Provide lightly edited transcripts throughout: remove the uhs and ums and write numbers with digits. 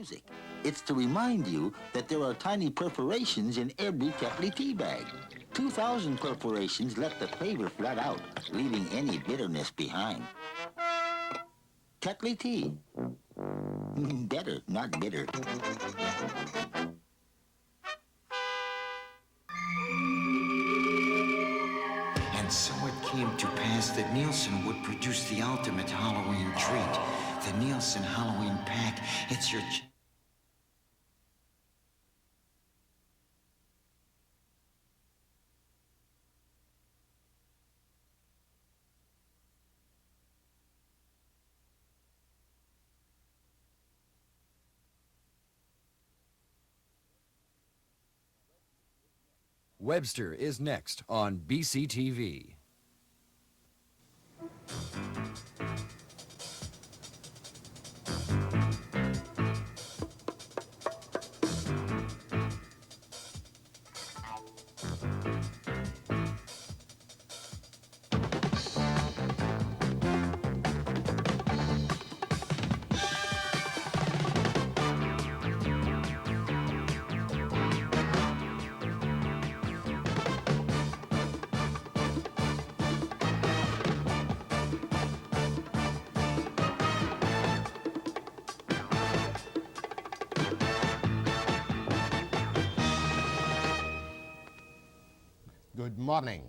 music. It's to remind you that there are tiny perforations in every Tetley tea bag. 2,000 perforations let the flavor flood out, leaving any bitterness behind. Tetley tea. Better, not bitter. And so it came to pass that Nielsen would produce the ultimate Halloween treat. The Nielsen Halloween Pack. It's your... Webster is next on BCTV. Good morning.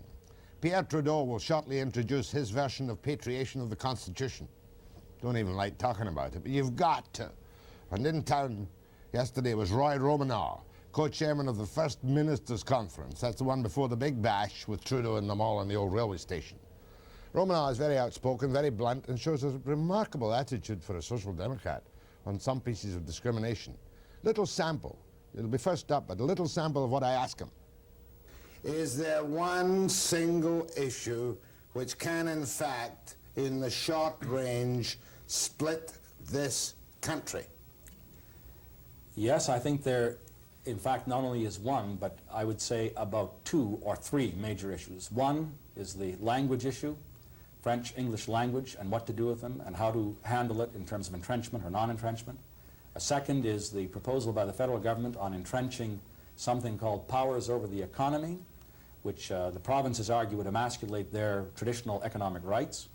Pierre Trudeau will shortly introduce his version of patriation of the Constitution. Don't even like talking about it, but you've got to. And in town yesterday was Roy Romanow, co-chairman of the First Ministers' Conference. That's the one before the big bash with Trudeau and them all on the old railway station. Romanow is very outspoken, very blunt, and shows a remarkable attitude for a social democrat on some pieces of discrimination. Little sample. It'll be first up, but a little sample of what I ask him. Is there one single issue which can, in fact, in the short range, split this country? Yes, I think there, in fact, not only is one, but I would say about 2 or 3 major issues. One is the language issue, French, English language, and what to do with them, and how to handle it in terms of entrenchment or non-entrenchment. A second is the proposal by the federal government on entrenching something called powers over the economy, which the provinces argue would emasculate their traditional economic rights.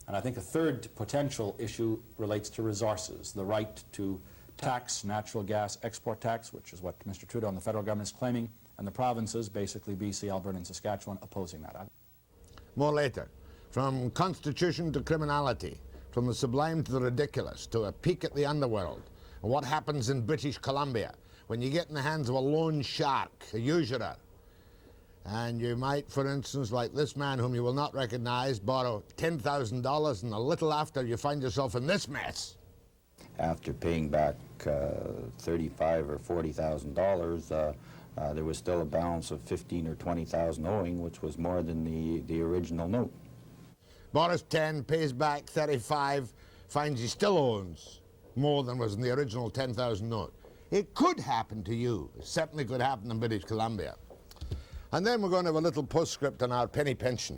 And I think a third potential issue relates to resources, the right to tax natural gas export tax, which is what Mr. Trudeau and the federal government is claiming, and the provinces, basically BC, Alberta, and Saskatchewan, opposing that. More later. From constitution to criminality, from the sublime to the ridiculous, to a peek at the underworld, and what happens in British Columbia when you get in the hands of a loan shark, a usurer, and you might, for instance, like this man whom you will not recognize, borrow $10,000, and a little after you find yourself in this mess. After paying back $35,000 or $40,000, there was still a balance of $15,000 or $20,000 owing, which was more than the original note. Borrows 10, pays back 35, finds he still owns more than was in the original 10,000 note. It could happen to you. It certainly could happen in British Columbia. And then we're going to have a little postscript on our penny pension.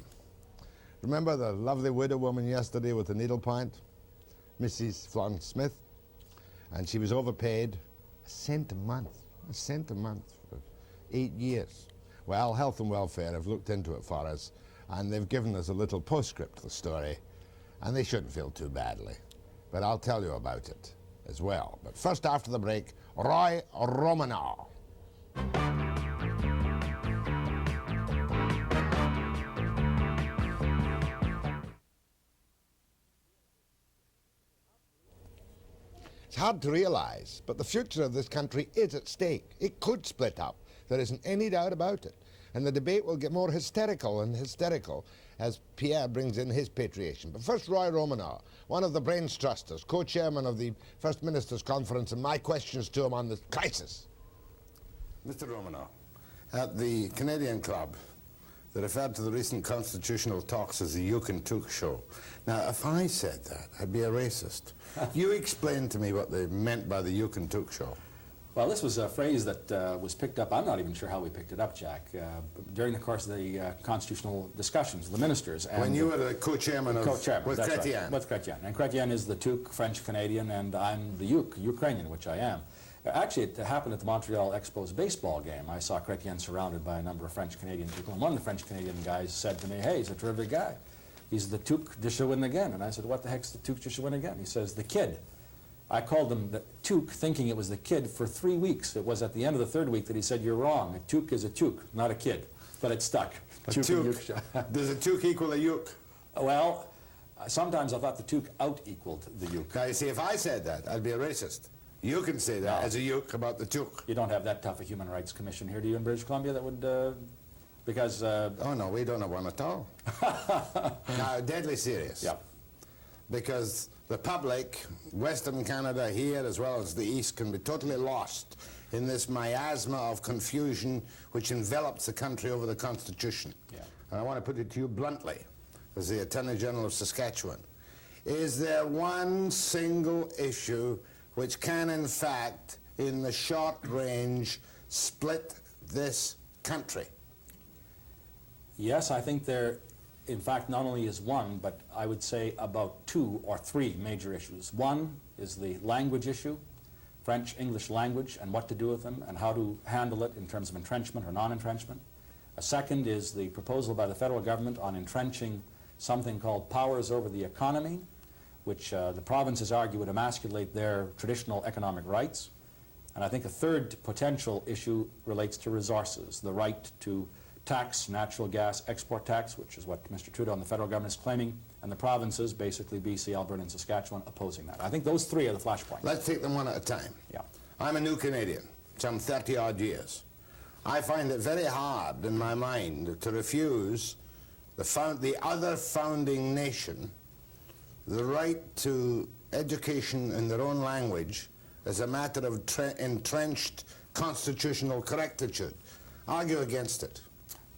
Remember the lovely widow woman yesterday with the needlepoint? Mrs. Florence Smith? And she was overpaid $0.01 a month. $0.01 a month for 8 years. Well, Health and Welfare have looked into it for us, and they've given us a little postscript to the story, and they shouldn't feel too badly. But I'll tell you about it as well. But first, after the break, Roy Romanow. It's hard to realize, but the future of this country is at stake. It could split up. There isn't any doubt about it. And the debate will get more hysterical and hysterical as Pierre brings in his patriation. But first, Roy Romanow, one of the brains trusters, co-chairman of the First Ministers' Conference, and my questions to him on the crisis. Mr. Romanow, at the Canadian Club, they referred to the recent constitutional talks as the Uke and Took show. Now, if I said that, I'd be a racist. You explain to me what they meant by the Uke and Took show. Well, this was a phrase that was picked up, I'm not even sure how we picked it up, Jack, during the course of the constitutional discussions, the ministers. And when you were the co-chairman with Chrétien. Right, with Chrétien. And Chrétien is the Tuk, French-Canadian, and I'm the Yuk, Ukrainian, which I am. Actually, it happened at the Montreal Expos baseball game. I saw Chrétien surrounded by a number of French-Canadian people, and one of the French-Canadian guys said to me, hey, he's a terrific guy. He's the Tuk de Shawinigan. And I said, what the heck's the Tuk de Shawinigan? He says, the kid. I called him the Tuk, thinking it was the kid, for 3 weeks. It was at the end of the third week that he said, you're wrong. A Tuk is a Tuk, not a kid. But it stuck. Does a Tuk equal a Yuk? Well, sometimes I thought the Tuk out-equaled the Yuk. Now, you see, if I said that, I'd be a racist. You can say that as a Yuk about the Tuk. You don't have that tough a human rights commission here, do you, in British Columbia, that would, because... Oh, no, we don't have one at all. Now, deadly serious. Yeah. Because the public, Western Canada here as well as the East, can be totally lost in this miasma of confusion which envelops the country over the Constitution. Yeah. And I want to put it to you bluntly, as the Attorney General of Saskatchewan. Is there one single issue which can, in fact, in the short range, split this country? Yes, I think there, in fact, not only is one, but I would say about 2 or 3 major issues. One is the language issue, French-English language, and what to do with them, and how to handle it in terms of entrenchment or non-entrenchment. A second is the proposal by the federal government on entrenching something called powers over the economy, which the provinces argue would emasculate their traditional economic rights. And I think a third potential issue relates to resources, the right to tax natural gas export tax, which is what Mr. Trudeau and the federal government is claiming, and the provinces, basically BC, Alberta, and Saskatchewan, opposing that. I think those 3 are the flashpoints. Let's take them one at a time. Yeah. I'm a new Canadian, some 30-odd years. I find it very hard in my mind to refuse the other founding nation the right to education in their own language as a matter of entrenched constitutional correctitude. Argue against it.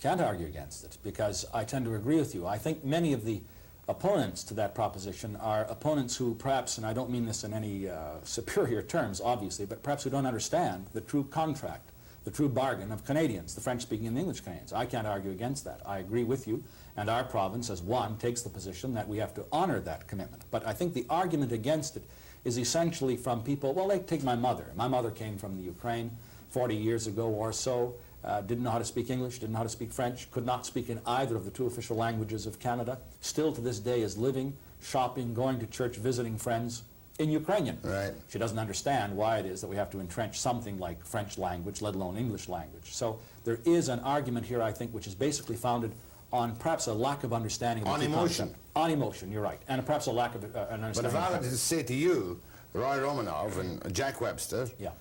Can't argue against it, because I tend to agree with you. I think many of the opponents to that proposition are opponents who perhaps, and I don't mean this in any superior terms, obviously, but perhaps who don't understand the true contract, the true bargain of Canadians, the French-speaking and the English Canadians. I can't argue against that. I agree with you, and our province, as one, takes the position that we have to honor that commitment. But I think the argument against it is essentially from people, well, like, take my mother. My mother came from the Ukraine 40 years ago or so. Didn't know how to speak English, didn't know how to speak French, could not speak in either of the 2 official languages of Canada, still to this day is living, shopping, going to church, visiting friends in Ukrainian. Right. She doesn't understand why it is that we have to entrench something like French language, let alone English language. So there is an argument here, I think, which is basically founded on perhaps a lack of understanding of On emotion. On emotion, you're right, and perhaps a lack of an understanding. But if I were to say to you, Roy Romanow and Jack Webster, yeah.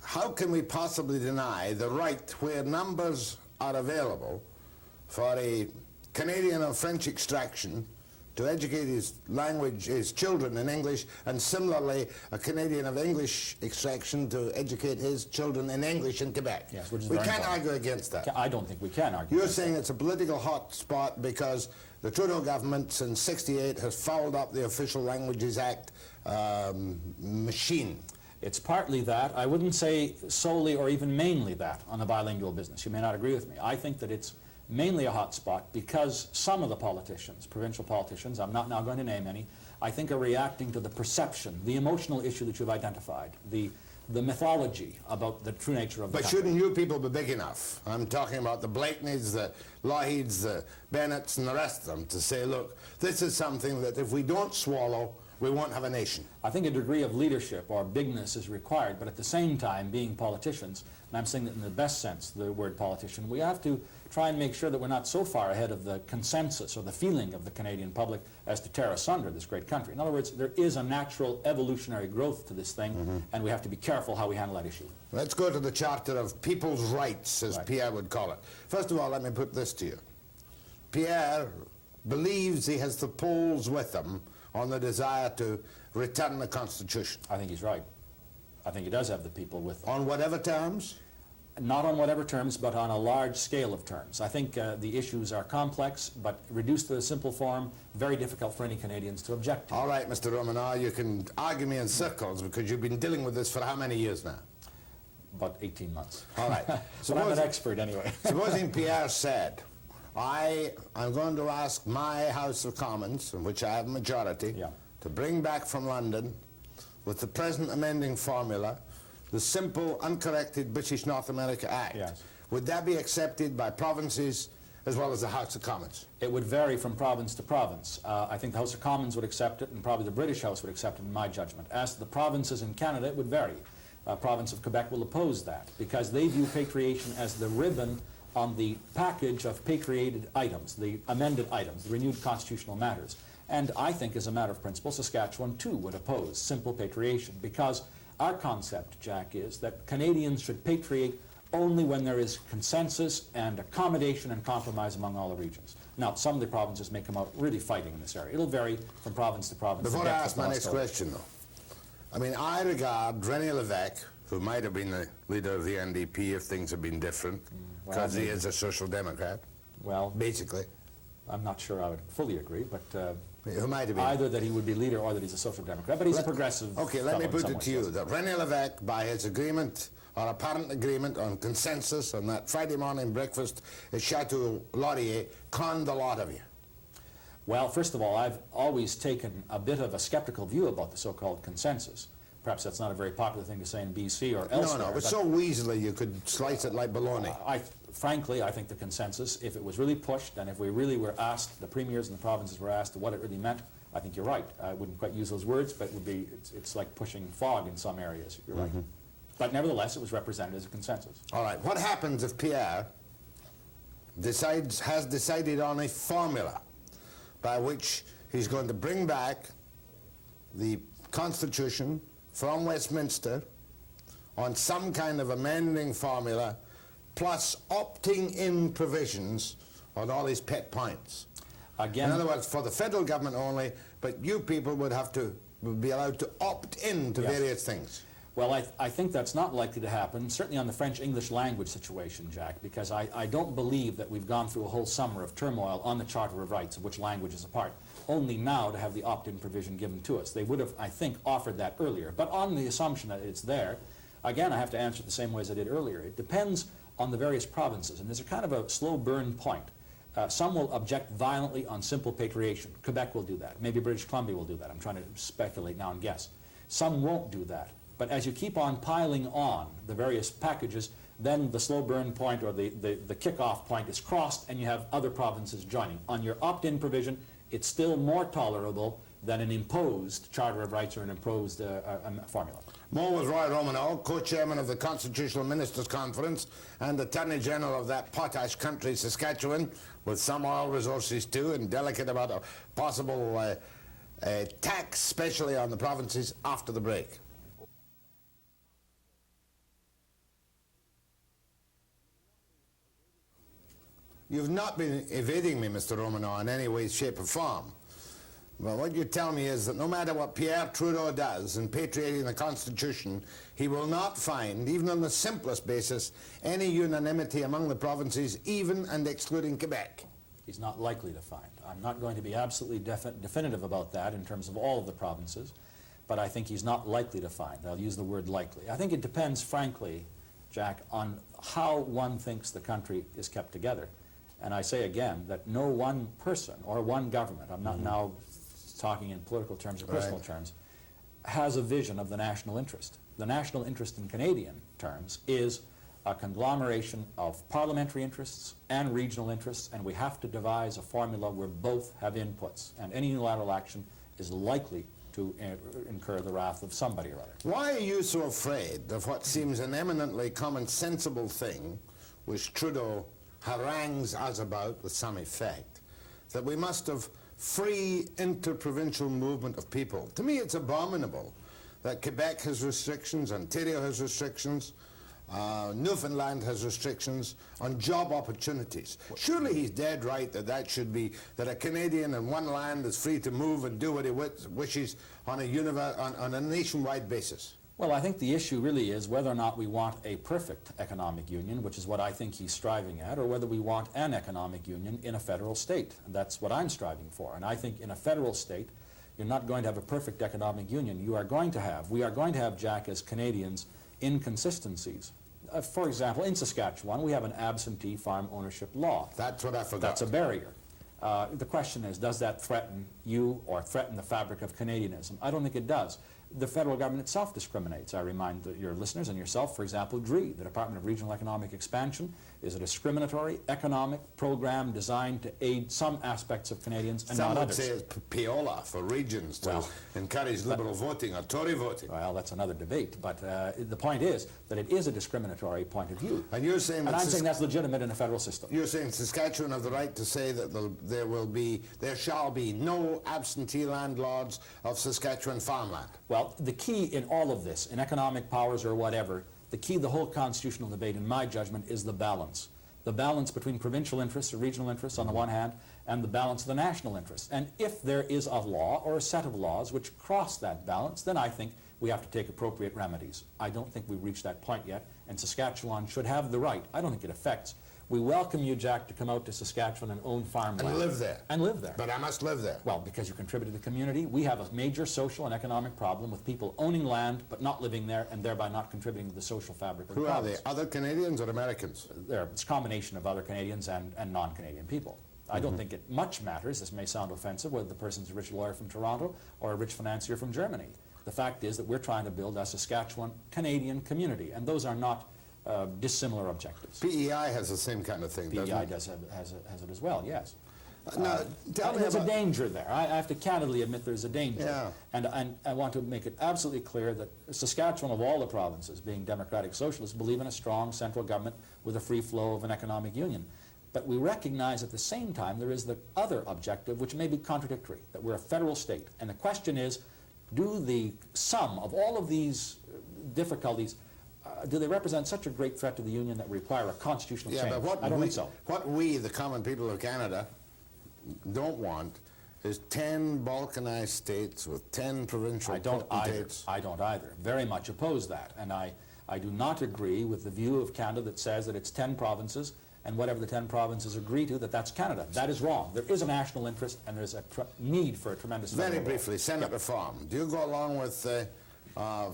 How can we possibly deny the right, where numbers are available, for a Canadian of French extraction to educate his children in English, and similarly a Canadian of English extraction to educate his children in English in Quebec? Yes, which is we very can't important. argue against that. I don't think we can argue. You're saying it's a political hot spot because the Trudeau government since '68 has fouled up the Official Languages Act machine. It's partly that. I wouldn't say solely or even mainly that on the bilingual business. You may not agree with me. I think that it's mainly a hot spot because some of the politicians, provincial politicians, I'm not now going to name any, I think are reacting to the perception, the emotional issue that you've identified, the mythology about the true nature of the country. But shouldn't you people be big enough? I'm talking about the Blakeneys, the Lougheeds, the Bennetts, and the rest of them, to say, look, this is something that if we don't swallow, we won't have a nation. I think a degree of leadership or bigness is required, but at the same time, being politicians, and I'm saying that in the best sense, the word politician, we have to try and make sure that we're not so far ahead of the consensus or the feeling of the Canadian public as to tear asunder this great country. In other words, there is a natural evolutionary growth to this thing, and we have to be careful how we handle that issue. Let's go to the Charter of People's Rights, as Pierre would call it. First of all, let me put this to you. Pierre believes he has the polls with him on the desire to return the Constitution. I think he's right. I think he does have the people with him. On whatever terms? Not on whatever terms, but on a large scale of terms. I think the issues are complex, but reduced to a simple form, very difficult for any Canadians to object to. All right, Mr. Romanow, you can argue me in circles because you've been dealing with this for how many years now? about 18 months. All right. But I'm an expert anyway. Supposing Pierre said, I'm going to ask my House of Commons, in which I have a majority, Yeah. to bring back from London, with the present amending formula, the simple, uncorrected British North America Act. Yes. Would that be accepted by provinces as well as the House of Commons? It would vary from province to province. I think the House of Commons would accept it, and probably the British House would accept it, in my judgment. As to the provinces in Canada, it would vary. Province of Quebec will oppose that, because they view patriation as the ribbon on the package of patriated items, the amended items, the renewed constitutional matters. And I think, as a matter of principle, Saskatchewan, too, would oppose simple patriation, because our concept, Jack, is that Canadians should patriate only when there is consensus and accommodation and compromise among all the regions. Now, some of the provinces may come out really fighting in this area. It'll vary from province to province. Before I ask my next question, though, I mean, I regard René Lévesque, who might have been the leader of the NDP if things had been different, because he is a social democrat, well, basically. I'm not sure I would fully agree, but Who might have been. either that he would be leader or that he's a social democrat, but he's a progressive. Okay, let me fellow in put some it ways, to you, yes. that René Lévesque, by his agreement, or apparent agreement on consensus on that Friday morning breakfast at Chateau Laurier, conned a lot of you. Well, first of all, I've always taken a bit of a skeptical view about the so-called consensus. Perhaps that's not a very popular thing to say in BC or elsewhere. No, but so weaselly you could slice it like bologna. Frankly, I think the consensus, if it was really pushed, and if we really were asked, the premiers and the provinces were asked what it really meant, I think you're right. I wouldn't quite use those words, but it would be, it's like pushing fog in some areas. You're right. But nevertheless, it was represented as a consensus. All right, what happens if Pierre has decided on a formula by which he's going to bring back the Constitution from Westminster on some kind of amending formula, plus opting in provisions on all his pet points? Again, in other words, for the federal government only, but you people would be allowed to opt in to various things. Well, I think that's not likely to happen, certainly on the French-English language situation, Jack, because I don't believe that we've gone through a whole summer of turmoil on the Charter of Rights, of which language is a part, only now to have the opt-in provision given to us. They would have, I think, offered that earlier. But on the assumption that it's there, again, I have to answer it the same way as I did earlier. It depends on the various provinces, and there's a kind of a slow burn point. Some will object violently on simple patriation. Quebec will do that. Maybe British Columbia will do that. I'm trying to speculate now and guess. Some won't do that. But as you keep on piling on the various packages, then the slow burn point or the kickoff point is crossed, and you have other provinces joining. On your opt-in provision, it's still more tolerable than an imposed Charter of Rights or an imposed formula. More with Roy Romanow, co-chairman of the Constitutional Ministers' Conference and Attorney General of that potash country, Saskatchewan, with some oil resources too, and delicate about a possible tax, especially on the provinces, after the break. You've not been evading me, Mr. Romanow, in any way, shape or form. Well, what you tell me is that no matter what Pierre Trudeau does in patriating the Constitution, he will not find, even on the simplest basis, any unanimity among the provinces, even and excluding Quebec. He's not likely to find. I'm not going to be absolutely definitive about that in terms of all of the provinces, but I think he's not likely to find. I'll use the word likely. I think it depends, frankly, Jack, on how one thinks the country is kept together. And I say again that no one person or one government, I'm not now talking in political terms or personal terms, has a vision of the national interest. The national interest in Canadian terms is a conglomeration of parliamentary interests and regional interests, and we have to devise a formula where both have inputs, and any unilateral action is likely to incur the wrath of somebody or other. Why are you so afraid of what seems an eminently commonsensible thing, which Trudeau harangues us about with some effect, that we must have free interprovincial movement of people? To me, it's abominable that Quebec has restrictions, Ontario has restrictions, Newfoundland has restrictions on job opportunities. Surely he's dead right that that should be, that a Canadian in one land is free to move and do what he wishes on a nationwide basis. Well, I think the issue really is whether or not we want a perfect economic union, which is what I think he's striving at, or whether we want an economic union in a federal state. And that's what I'm striving for. And I think in a federal state, you're not going to have a perfect economic union. We are going to have, Jack, as Canadians, inconsistencies For example, in Saskatchewan, we have an absentee farm ownership law. That's what I forgot. That's a barrier. The question is, does that threaten you or threaten the fabric of Canadianism? I don't think it does. The federal government itself discriminates. I remind your listeners and yourself, for example, DREE, the Department of Regional Economic Expansion, is a discriminatory economic program designed to aid some aspects of Canadians and not others. Some would say it's Piola for regions to encourage liberal voting or Tory voting. Well, that's another debate, but the point is that it is a discriminatory point of view. And you're saying I'm saying that's legitimate in a federal system. You're saying Saskatchewan have the right to say that there shall be no absentee landlords of Saskatchewan farmland. Well, the key in all of this, in economic powers or whatever, the key to the whole constitutional debate, in my judgment, is the balance. The balance between provincial interests or regional interests on the one hand, and the balance of the national interests. And if there is a law or a set of laws which cross that balance, then I think we have to take appropriate remedies. I don't think we've reached that point yet, and Saskatchewan should have the right. I don't think it affects. We welcome you, Jack, to come out to Saskatchewan and own farmland. And live there. And live there. But I must live there. Well, because you contribute to the community. We have a major social and economic problem with people owning land but not living there and thereby not contributing to the social fabric of the province. Who are they? Other Canadians or Americans? It's a combination of other Canadians and non-Canadian people. I don't think it much matters, this may sound offensive, whether the person's a rich lawyer from Toronto or a rich financier from Germany. The fact is that we're trying to build a Saskatchewan Canadian community, and those are not dissimilar objectives. PEI has the same kind of thing, doesn't PEI it? has it as well, yes. Now, tell me there's about... a danger there. I have to candidly admit there's a danger. Yeah. And I want to make it absolutely clear that Saskatchewan, of all the provinces, being democratic socialists, believe in a strong central government with a free flow of an economic union. But we recognize at the same time there is the other objective, which may be contradictory, that we're a federal state. And the question is, do the sum of all of these difficulties, do they represent such a great threat to the Union that require a constitutional change? But I don't think so. What we, the common people of Canada, don't want is 10 balkanized states with 10 provincial potentates. I don't either. Very much oppose that. And I do not agree with the view of Canada that says that it's 10 provinces and whatever the 10 provinces agree to, that's Canada. That is wrong. There is a national interest and there's a need for a tremendous... Very briefly, Senate reform. Do you go along with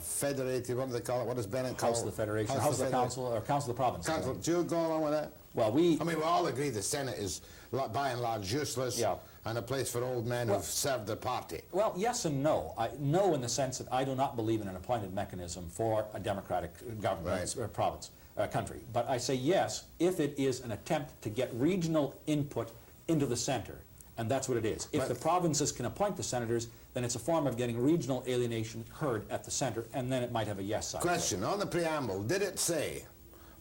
federated, what do they call it? What does Bennett call it? House of the Federation, House of the Council, or Council of the Province. Council. Do you go along with that? Well, I mean, we all agree the Senate is, by and large, useless and a place for old men who've served their party. Well, yes and no. No in the sense that I do not believe in an appointed mechanism for a democratic government or province, country. But I say yes if it is an attempt to get regional input into the center. And that's what it is. If the provinces can appoint the senators, then it's a form of getting regional alienation heard at the center, and then it might have a yes side. Question, on the preamble, did it say,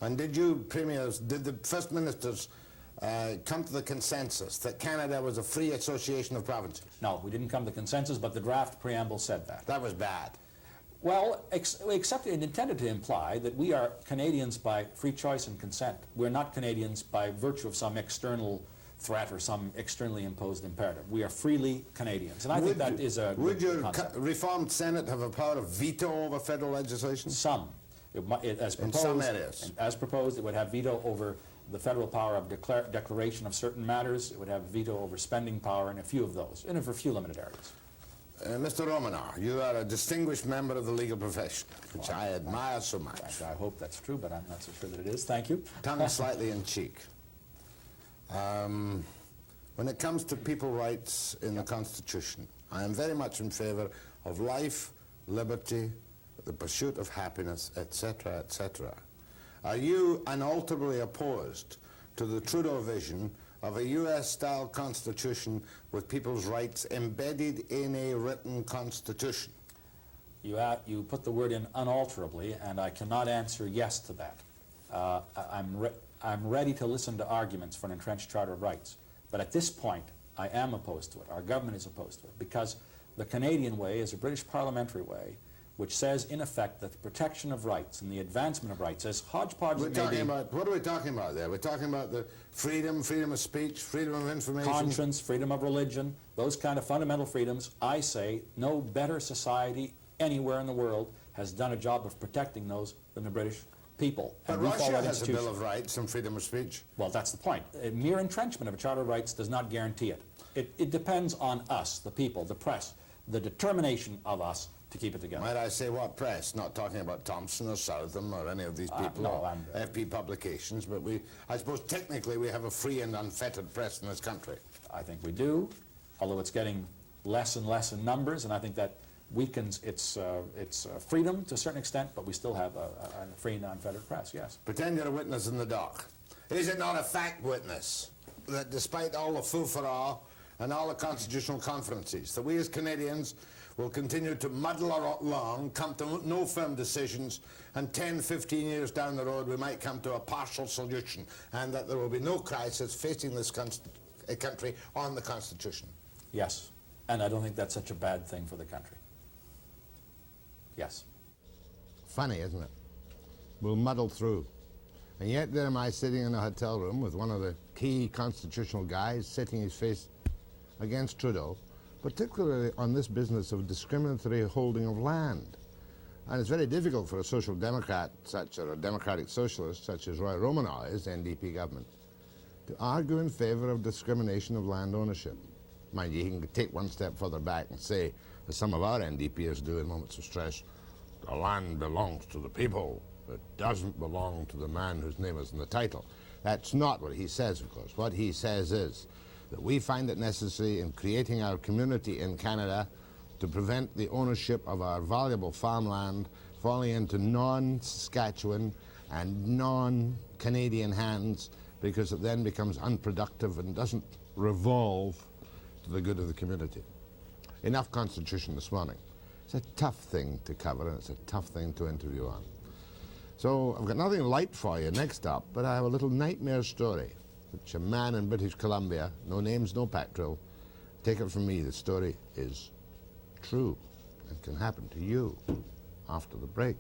and did you, premiers, did the first ministers come to the consensus that Canada was a free association of provinces? No, we didn't come to consensus, but the draft preamble said that. That was bad. Well, except it intended to imply that we are Canadians by free choice and consent. We're not Canadians by virtue of some external threat or some externally imposed imperative. We are freely Canadians, and I think that is a Would your concept. reformed Senate have a power of veto over federal legislation? Some. As proposed, in some areas. As proposed, it would have veto over the federal power of declaration of certain matters. It would have veto over spending power in a few of those, and for a few limited areas. Mr. Romanow, you are a distinguished member of the legal profession, which I admire so much. I hope that's true, but I'm not so sure that it is. Thank you. Tongue slightly in cheek. When it comes to people's rights in the Constitution, I am very much in favor of life, liberty, the pursuit of happiness, etc., etc. Are you unalterably opposed to the Trudeau vision of a U.S.-style constitution with people's rights embedded in a written constitution? You put the word in unalterably, and I cannot answer yes to that. I'm ready to listen to arguments for an entrenched Charter of Rights, but at this point, I am opposed to it. Our government is opposed to it, because the Canadian way is a British parliamentary way, which says, in effect, that the protection of rights and the advancement of rights, as hodgepodge What are we talking about there? We're talking about the freedom of speech, freedom of information. Conscience, freedom of religion, those kind of fundamental freedoms. I say no better society anywhere in the world has done a job of protecting those than the British people. But Russia has a Bill of Rights and freedom of speech. Well, that's the point. A mere entrenchment of a Charter of Rights does not guarantee it. It depends on us, the people, the press, the determination of us to keep it together. Might I say what press? Not talking about Thompson or Southam or any of these people, no, or FP publications, but I suppose technically we have a free and unfettered press in this country. I think we do, although it's getting less and less in numbers, and I think that weakens its freedom to a certain extent, but we still have a free and unfettered press, yes. Pretend you're a witness in the dock. Is it not a fact, witness, that despite all the foo-for-all and all the constitutional conferences, that we as Canadians will continue to muddle along, come to no firm decisions, and 10, 15 years down the road we might come to a partial solution, and that there will be no crisis facing this country on the Constitution? Yes, and I don't think that's such a bad thing for the country. Yes. Funny, isn't it? We'll muddle through. And yet there am I sitting in a hotel room with one of the key constitutional guys setting his face against Trudeau, particularly on this business of discriminatory holding of land. And it's very difficult for a social democrat, or a democratic socialist, such as Roy Romanow is, NDP government, to argue in favour of discrimination of land ownership. Mind you, he can take one step further back and say, as some of our NDPers do in moments of stress, the land belongs to the people. It doesn't belong to the man whose name is in the title. That's not what he says, of course. What he says is that we find it necessary in creating our community in Canada to prevent the ownership of our valuable farmland falling into non-Saskatchewan and non-Canadian hands, because it then becomes unproductive and doesn't revolve to the good of the community. Enough Constitution this morning. It's a tough thing to cover, and it's a tough thing to interview on. So I've got nothing light for you next up, but I have a little nightmare story, which a man in British Columbia, no names, no patrol, take it from me, the story is true and can happen to you after the break.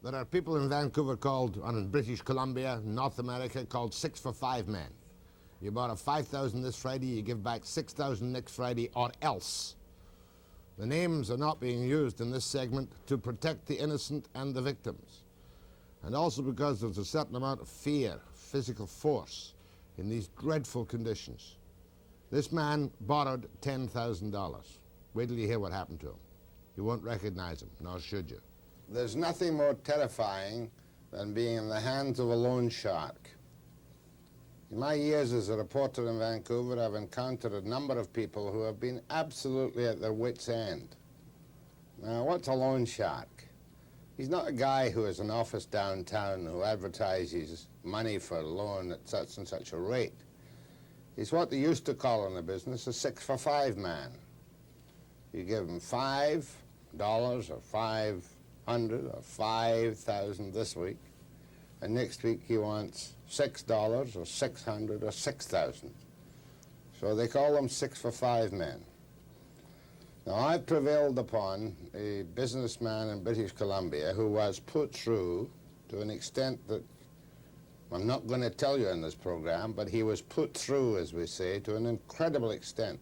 There are people in Vancouver called, and in British Columbia, North America, called 6 for 5 men. You borrow 5,000 this Friday, you give back 6,000 next Friday, or else. The names are not being used in this segment to protect the innocent and the victims. And also because there's a certain amount of fear, physical force, in these dreadful conditions. This man borrowed $10,000. Wait till you hear what happened to him. You won't recognize him, nor should you. There's nothing more terrifying than being in the hands of a loan shark. In my years as a reporter in Vancouver, I've encountered a number of people who have been absolutely at their wits' end. Now, what's a loan shark? He's not a guy who has an office downtown who advertises money for a loan at such and such a rate. He's what they used to call in the business a 6 for 5 man. You give him $5 or $500 or $5,000 this week, and next week he wants $6 or $600 or $6,000. So they call them 6 for 5 men. Now, I've prevailed upon a businessman in British Columbia who was put through to an extent that I'm not going to tell you in this program, but he was put through, as we say, to an incredible extent.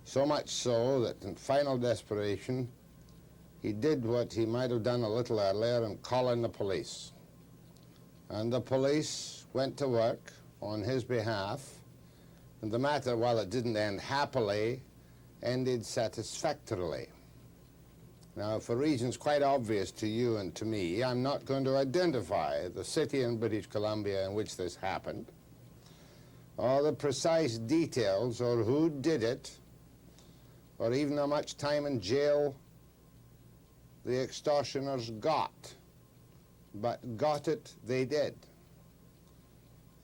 So much so that in final desperation, he did what he might have done a little earlier and call in the police. And the police went to work on his behalf, and the matter, while it didn't end happily, ended satisfactorily. Now, for reasons quite obvious to you and to me, I'm not going to identify the city in British Columbia in which this happened, or the precise details, or who did it, or even how much time in jail the extortioners got. But got it, they did.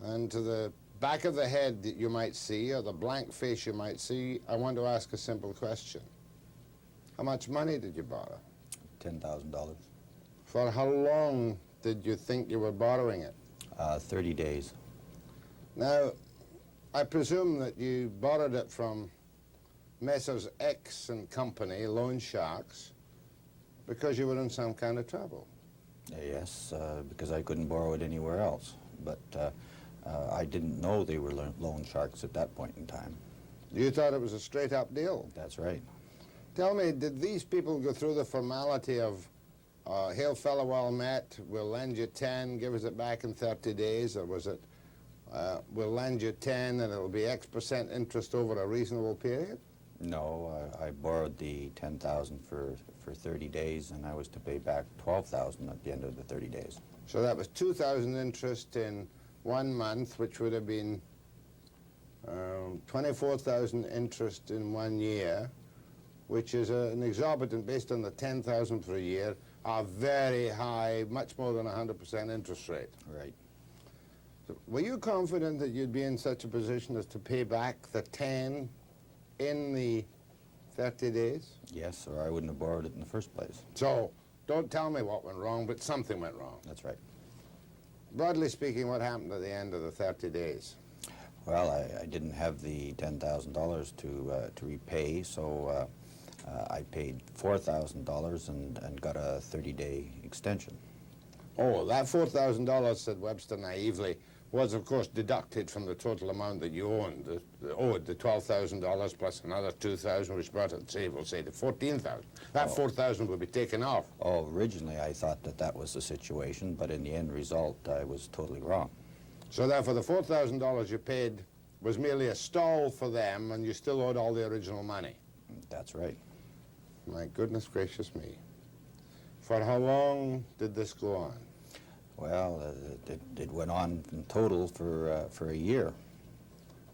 And to the back of the head that you might see, or the blank face you might see, I want to ask a simple question. How much money did you borrow? $10,000. For how long did you think you were borrowing it? 30 days. Now, I presume that you borrowed it from Messrs. X and Company, loan sharks, because you were in some kind of trouble. Yes, because I couldn't borrow it anywhere else. But I didn't know they were loan sharks at that point in time. You thought it was a straight-up deal? That's right. Tell me, did these people go through the formality of hail fellow, well met, we'll lend you 10, give us it back in 30 days, or was it, we'll lend you 10 and it'll be X% interest over a reasonable period? No, I borrowed the 10,000 for 30 days, and I was to pay back 12,000 at the end of the 30 days. So that was 2,000 interest in 1 month, which would have been 24,000 interest in 1 year, which is an exorbitant, based on the 10,000 per year, a very high, much more than 100% interest rate. Right. So were you confident that you'd be in such a position as to pay back the 10 in the 30 days? Yes, or I wouldn't have borrowed it in the first place. So, don't tell me what went wrong, but something went wrong. That's right. Broadly speaking, what happened at the end of the 30 days? Well, I didn't have the $10,000 to repay, so I paid $4,000 and got a 30-day extension. Oh, that $4,000, said Webster naively, was of course deducted from the total amount that you owed the $12,000 plus another $2,000, which brought it, say, we'll say, to $14,000. That $4,000 would be taken off. Oh, originally I thought that that was the situation, but in the end result I was totally wrong. So therefore the $4,000 you paid was merely a stall for them, and you still owed all the original money. That's right. My goodness gracious me. For how long did this go on? Well, it went on in total for a year.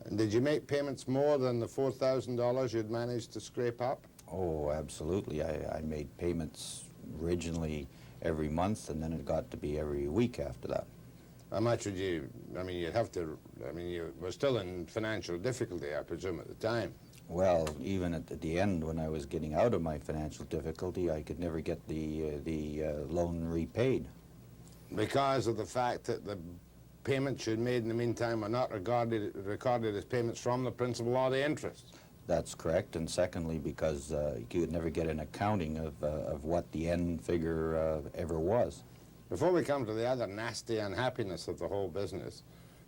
And did you make payments more than the $4,000 you'd managed to scrape up? Oh, absolutely. I made payments originally every month, and then it got to be every week after that. How much would you, I mean, you'd have to, I mean, you were still in financial difficulty, I presume, at the time. Well, even at the end, when I was getting out of my financial difficulty, I could never get the loan repaid. Because of the fact that the payments you'd made in the meantime were not recorded as payments from the principal or the interest. That's correct, and secondly, because you could never get an accounting of what the end figure ever was. Before we come to the other nasty unhappiness of the whole business,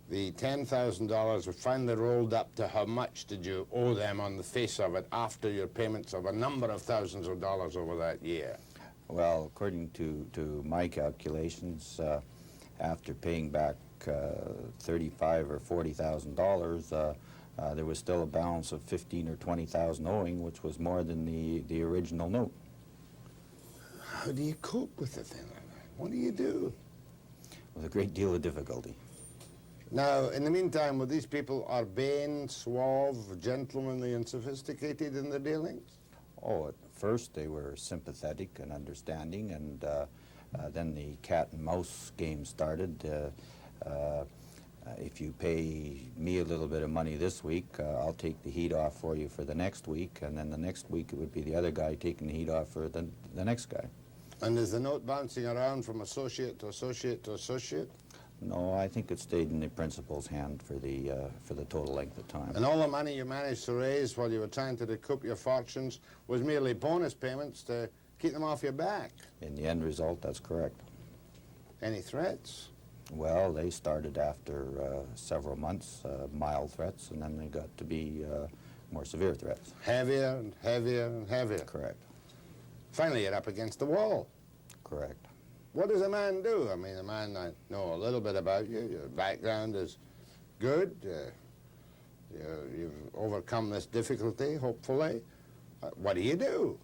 the $10,000 were finally rolled up to how much did you owe them on the face of it after your payments of a number of thousands of dollars over that year? Well, according to my calculations, after paying back $35,000 or $40,000, there was still a balance of $15,000 or $20,000 owing, which was more than the original note. How do you cope with a thing like that? What do you do? With a great deal of difficulty. Now, in the meantime, were these people urbane, suave, gentlemanly, and sophisticated in their dealings? Oh, at first they were sympathetic and understanding, and then the cat and mouse game started. If you pay me a little bit of money this week, I'll take the heat off for you for the next week, and then the next week it would be the other guy taking the heat off for the next guy. And is the note bouncing around from associate to associate to associate? No, I think it stayed in the principal's hand for the total length of time. And all the money you managed to raise while you were trying to recoup your fortunes was merely bonus payments to keep them off your back? In the end result, that's correct. Any threats? Well, they started after several months, mild threats, and then they got to be more severe threats. Heavier and heavier and heavier? Correct. Finally, you're up against the wall. Correct. What does a man do? I mean, a man, I know a little bit about you. Your background is good. You've overcome this difficulty, hopefully. What do you do?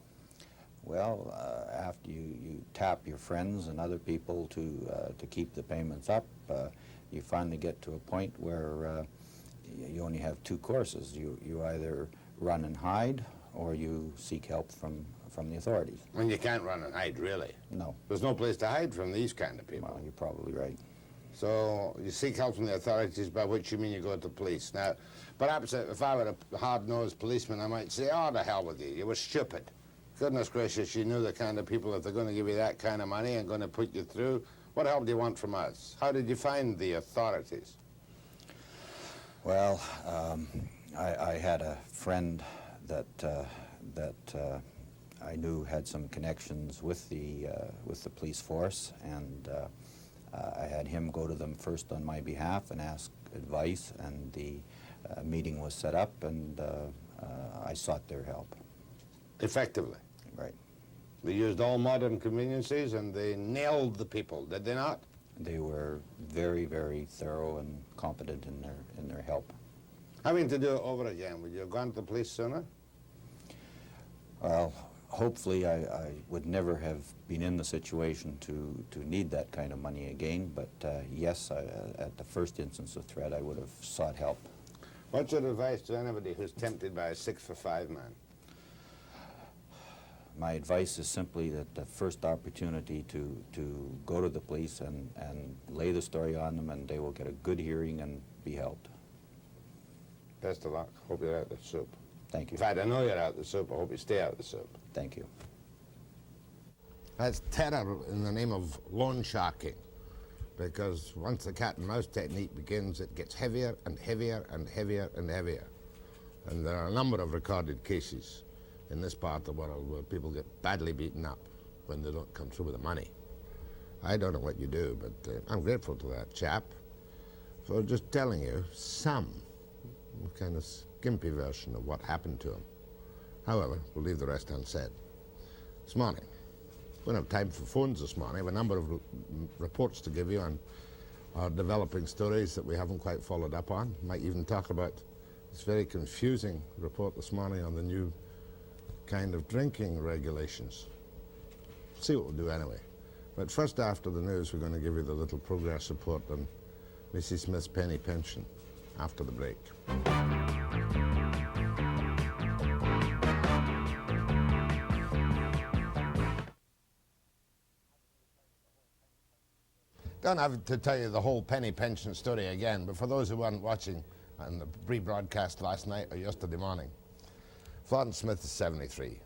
Well, after you tap your friends and other people to keep the payments up, you finally get to a point where you only have two courses. You either run and hide, or you seek help from the authorities. And you can't run and hide, really. No. There's no place to hide from these kind of people. Well, you're probably right. So you seek help from the authorities, by which you mean you go to the police. Now, perhaps if I were a hard-nosed policeman, I might say, oh, to hell with you. You were stupid. Goodness gracious, you knew the kind of people, if they're going to give you that kind of money and going to put you through, what help do you want from us? How did you find the authorities? Well, I had a friend that I knew had some connections with the police force, and I had him go to them first on my behalf and ask advice, and the meeting was set up, and I sought their help. Effectively? Right. They used all modern conveniences and they nailed the people, did they not? They were very, very thorough and competent in their help. Having to do it over again, would you have gone to the police sooner? Well, hopefully I would never have been in the situation to need that kind of money again, but yes, at the first instance of threat, I would have sought help. What's your advice to anybody who's tempted by a 6-for-5 man? My advice is simply that the first opportunity to go to the police and lay the story on them, and they will get a good hearing and be helped. Best of luck. Hope you're out of the soup. Thank you. In fact, I know you're out of the soup. I hope you stay out of the soup. Thank you. That's terror in the name of loan sharking, because once the cat and mouse technique begins, it gets heavier and heavier and heavier and heavier. And there are a number of recorded cases in this part of the world where people get badly beaten up when they don't come through with the money. I don't know what you do, but I'm grateful to that chap for just telling you some kind of skimpy version of what happened to him. However, we'll leave the rest unsaid. This morning, we don't have time for phones this morning. I have a number of reports to give you on our developing stories that we haven't quite followed up on. Might even talk about this very confusing report this morning on the new kind of drinking regulations. See what we'll do anyway. But first, after the news, we're going to give you the little progress report on Mrs. Smith's penny pension after the break. Don't have to tell you the whole penny pension story again, but for those who weren't watching on the rebroadcast last night or yesterday morning, Florence Smith is 73.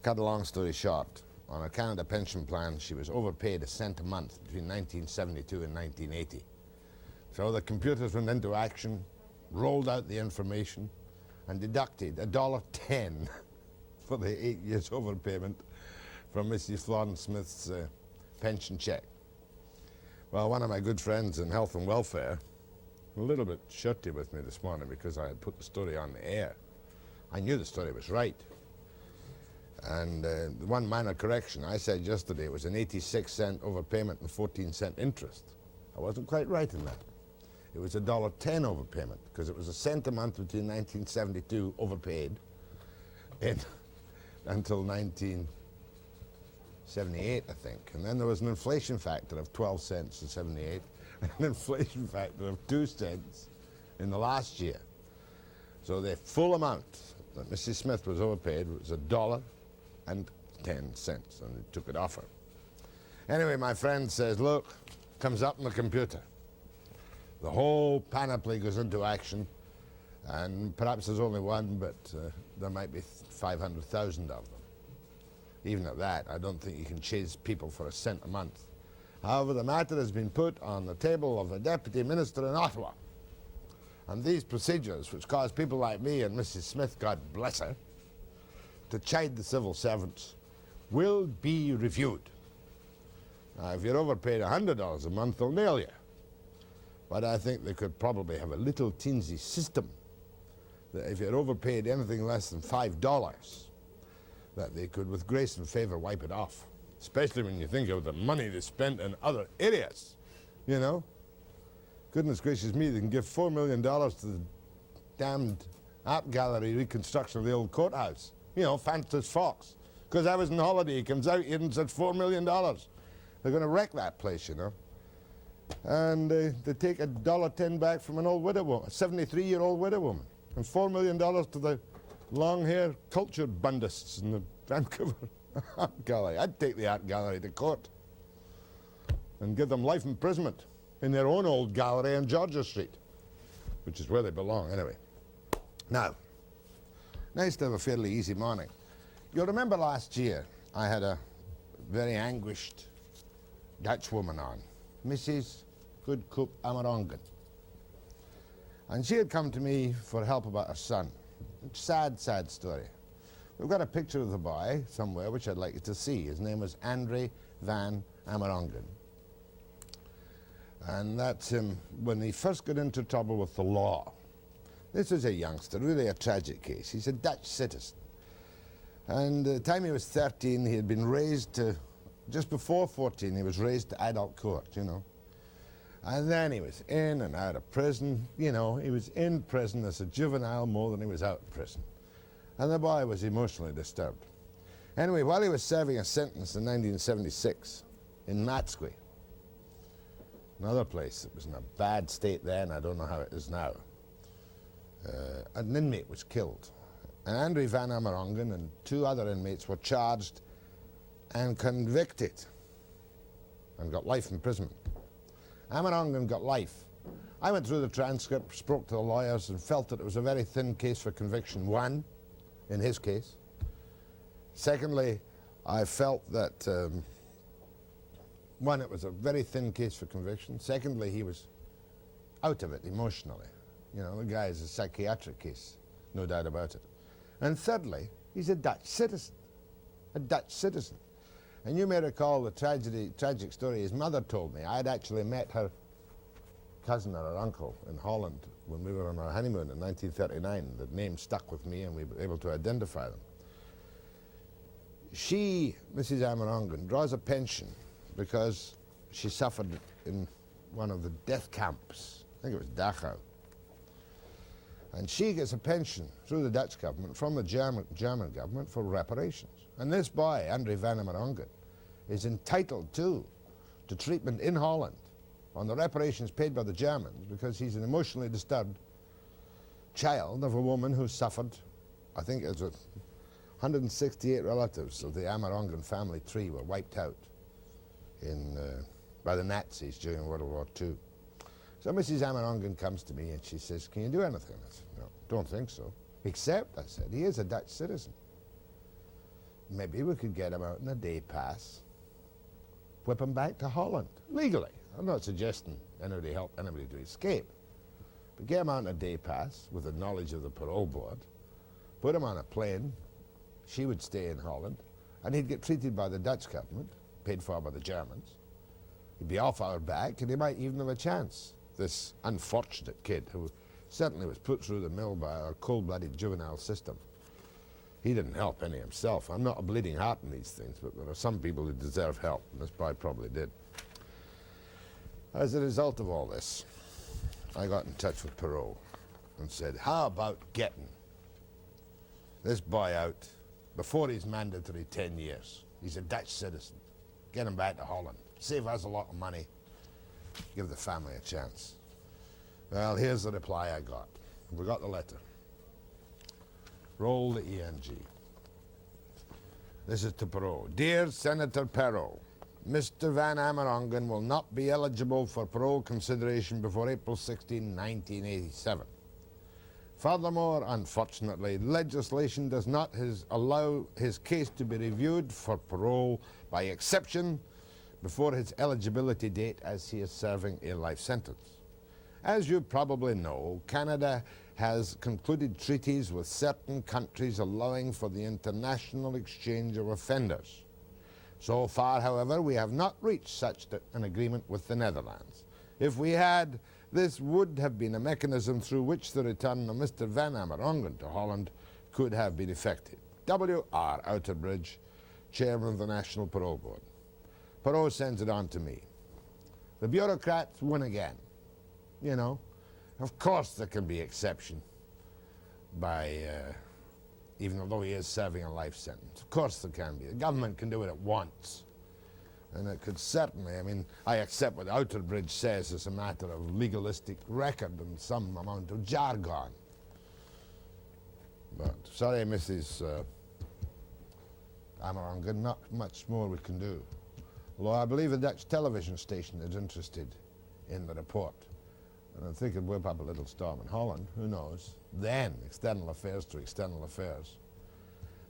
Cut a long story short, on her Canada pension plan, she was overpaid $0.01 a month between 1972 and 1980. So the computers went into action, rolled out the information, and deducted $1.10 for the 8 years overpayment from Mrs. Florence Smith's pension check. Well, one of my good friends in health and welfare, a little bit shirty with me this morning because I had put the story on the air. I knew the story was right. And one minor correction, I said yesterday it was an 86-cent overpayment and 14-cent interest. I wasn't quite right in that. It was $1.10 overpayment because it was $0.01 a month between 1972 overpaid until 1978, I think. And then there was an inflation factor of 12 cents in 78 and an inflation factor of 2 cents in the last year. So the full amount that Mrs. Smith was overpaid was $1.10, and they took it off her. Anyway, my friend says, look, comes up in the computer. The whole panoply goes into action, and perhaps there's only one, but there might be 500,000 of them. Even at that, I don't think you can chase people for $0.01 a month. However, the matter has been put on the table of a deputy minister in Ottawa. And these procedures, which cause people like me and Mrs. Smith, God bless her, to chide the civil servants, will be reviewed. Now, if you're overpaid $100 a month, they'll nail you. But I think they could probably have a little teensy system that if you're overpaid anything less than $5, that they could, with grace and favor, wipe it off. Especially when you think of the money they spent in other areas, you know? Goodness gracious me, they can give $4 million to the damned art gallery reconstruction of the old courthouse. You know, Francis Fox. Because I was on holiday, he comes out here and says $4 million. They're going to wreck that place, you know. And they take $1.10 back from an old widow woman, a 73-year-old widow woman, and $4 million to the long-haired culture bundists in the Vancouver art gallery. I'd take the art gallery to court and give them life imprisonment in their own old gallery on Georgia Street, which is where they belong anyway. Now, nice to have a fairly easy morning. You'll remember last year I had a very anguished Dutch woman on, Mrs. Goodcoop Amarongen. And she had come to me for help about her son. Sad, sad story. We've got a picture of the boy somewhere which I'd like you to see. His name was Andre Van Amarongen. And that's him when he first got into trouble with the law. This is a youngster, really a tragic case. He's a Dutch citizen. And the time he was 13, he had been raised to, just before 14, he was raised to adult court, you know. And then he was in and out of prison. You know, he was in prison as a juvenile more than he was out of prison. And the boy was emotionally disturbed. Anyway, while he was serving a sentence in 1976 in Matsqui, another place that was in a bad state then, I don't know how it is now, an inmate was killed. And Andrew Van Amerongen and 2 other inmates were charged and convicted and got life imprisonment. Amerongen got life. I went through the transcript, spoke to the lawyers, and felt that it was a very thin case for conviction, one, in his case. Secondly, I felt that, one, it was a very thin case for conviction. Secondly, he was out of it emotionally. You know, the guy is a psychiatric case, no doubt about it. And thirdly, he's a Dutch citizen, a Dutch citizen. And you may recall the tragic story his mother told me. I had actually met her cousin or her uncle in Holland when we were on our honeymoon in 1939. The name stuck with me and we were able to identify them. She, Mrs. Amerongen, draws a pension because she suffered in one of the death camps. I think it was Dachau. And she gets a pension through the Dutch government from the German government for reparations. And this boy, Andrew Van Amerongen, is entitled to treatment in Holland on the reparations paid by the Germans because he's an emotionally disturbed child of a woman who suffered, I think it's 168 relatives of the Amerongen family tree were wiped out by the Nazis during World War II. So Mrs. Amerongen comes to me and she says, "Can you do anything?" I said, "No, don't think so. Except," I said, "he is a Dutch citizen. Maybe we could get him out in a day pass, whip him back to Holland, legally. I'm not suggesting anybody help anybody to escape. But get him out in a day pass with the knowledge of the parole board, put him on a plane, she would stay in Holland, and he'd get treated by the Dutch government, paid for by the Germans. He'd be off our back, and he might even have a chance." This unfortunate kid who certainly was put through the mill by our cold-blooded juvenile system. He didn't help any himself. I'm not a bleeding heart in these things, but there are some people who deserve help, and this boy probably did. As a result of all this, I got in touch with parole and said, how about getting this boy out before his mandatory 10 years? He's a Dutch citizen. Get him back to Holland. Save us a lot of money. Give the family a chance. Well, here's the reply I got. We got the letter. Roll the ENG. This is to parole. Dear Senator Perot, Mr. Van Amerongen will not be eligible for parole consideration before April 16, 1987. Furthermore, unfortunately, legislation does not allow his case to be reviewed for parole by exception before his eligibility date, as he is serving a life sentence. As you probably know, Canada has concluded treaties with certain countries allowing for the international exchange of offenders. So far, however, we have not reached such an agreement with the Netherlands. If we had, this would have been a mechanism through which the return of Mr. Van Amerongen to Holland could have been effected. W.R. Outerbridge, Chairman of the National Parole Board. Perot sends it on to me. The bureaucrats win again. You know, of course there can be exception by, even though he is serving a life sentence. Of course there can be. The government can do it at once. And it could certainly, I mean, I accept what Outerbridge says as a matter of legalistic record and some amount of jargon. But sorry, Mrs. Amerongen, not much more we can do. Although I believe a Dutch television station is interested in the report. And I think it'll whip up a little storm in Holland, who knows. Then, external affairs to external affairs.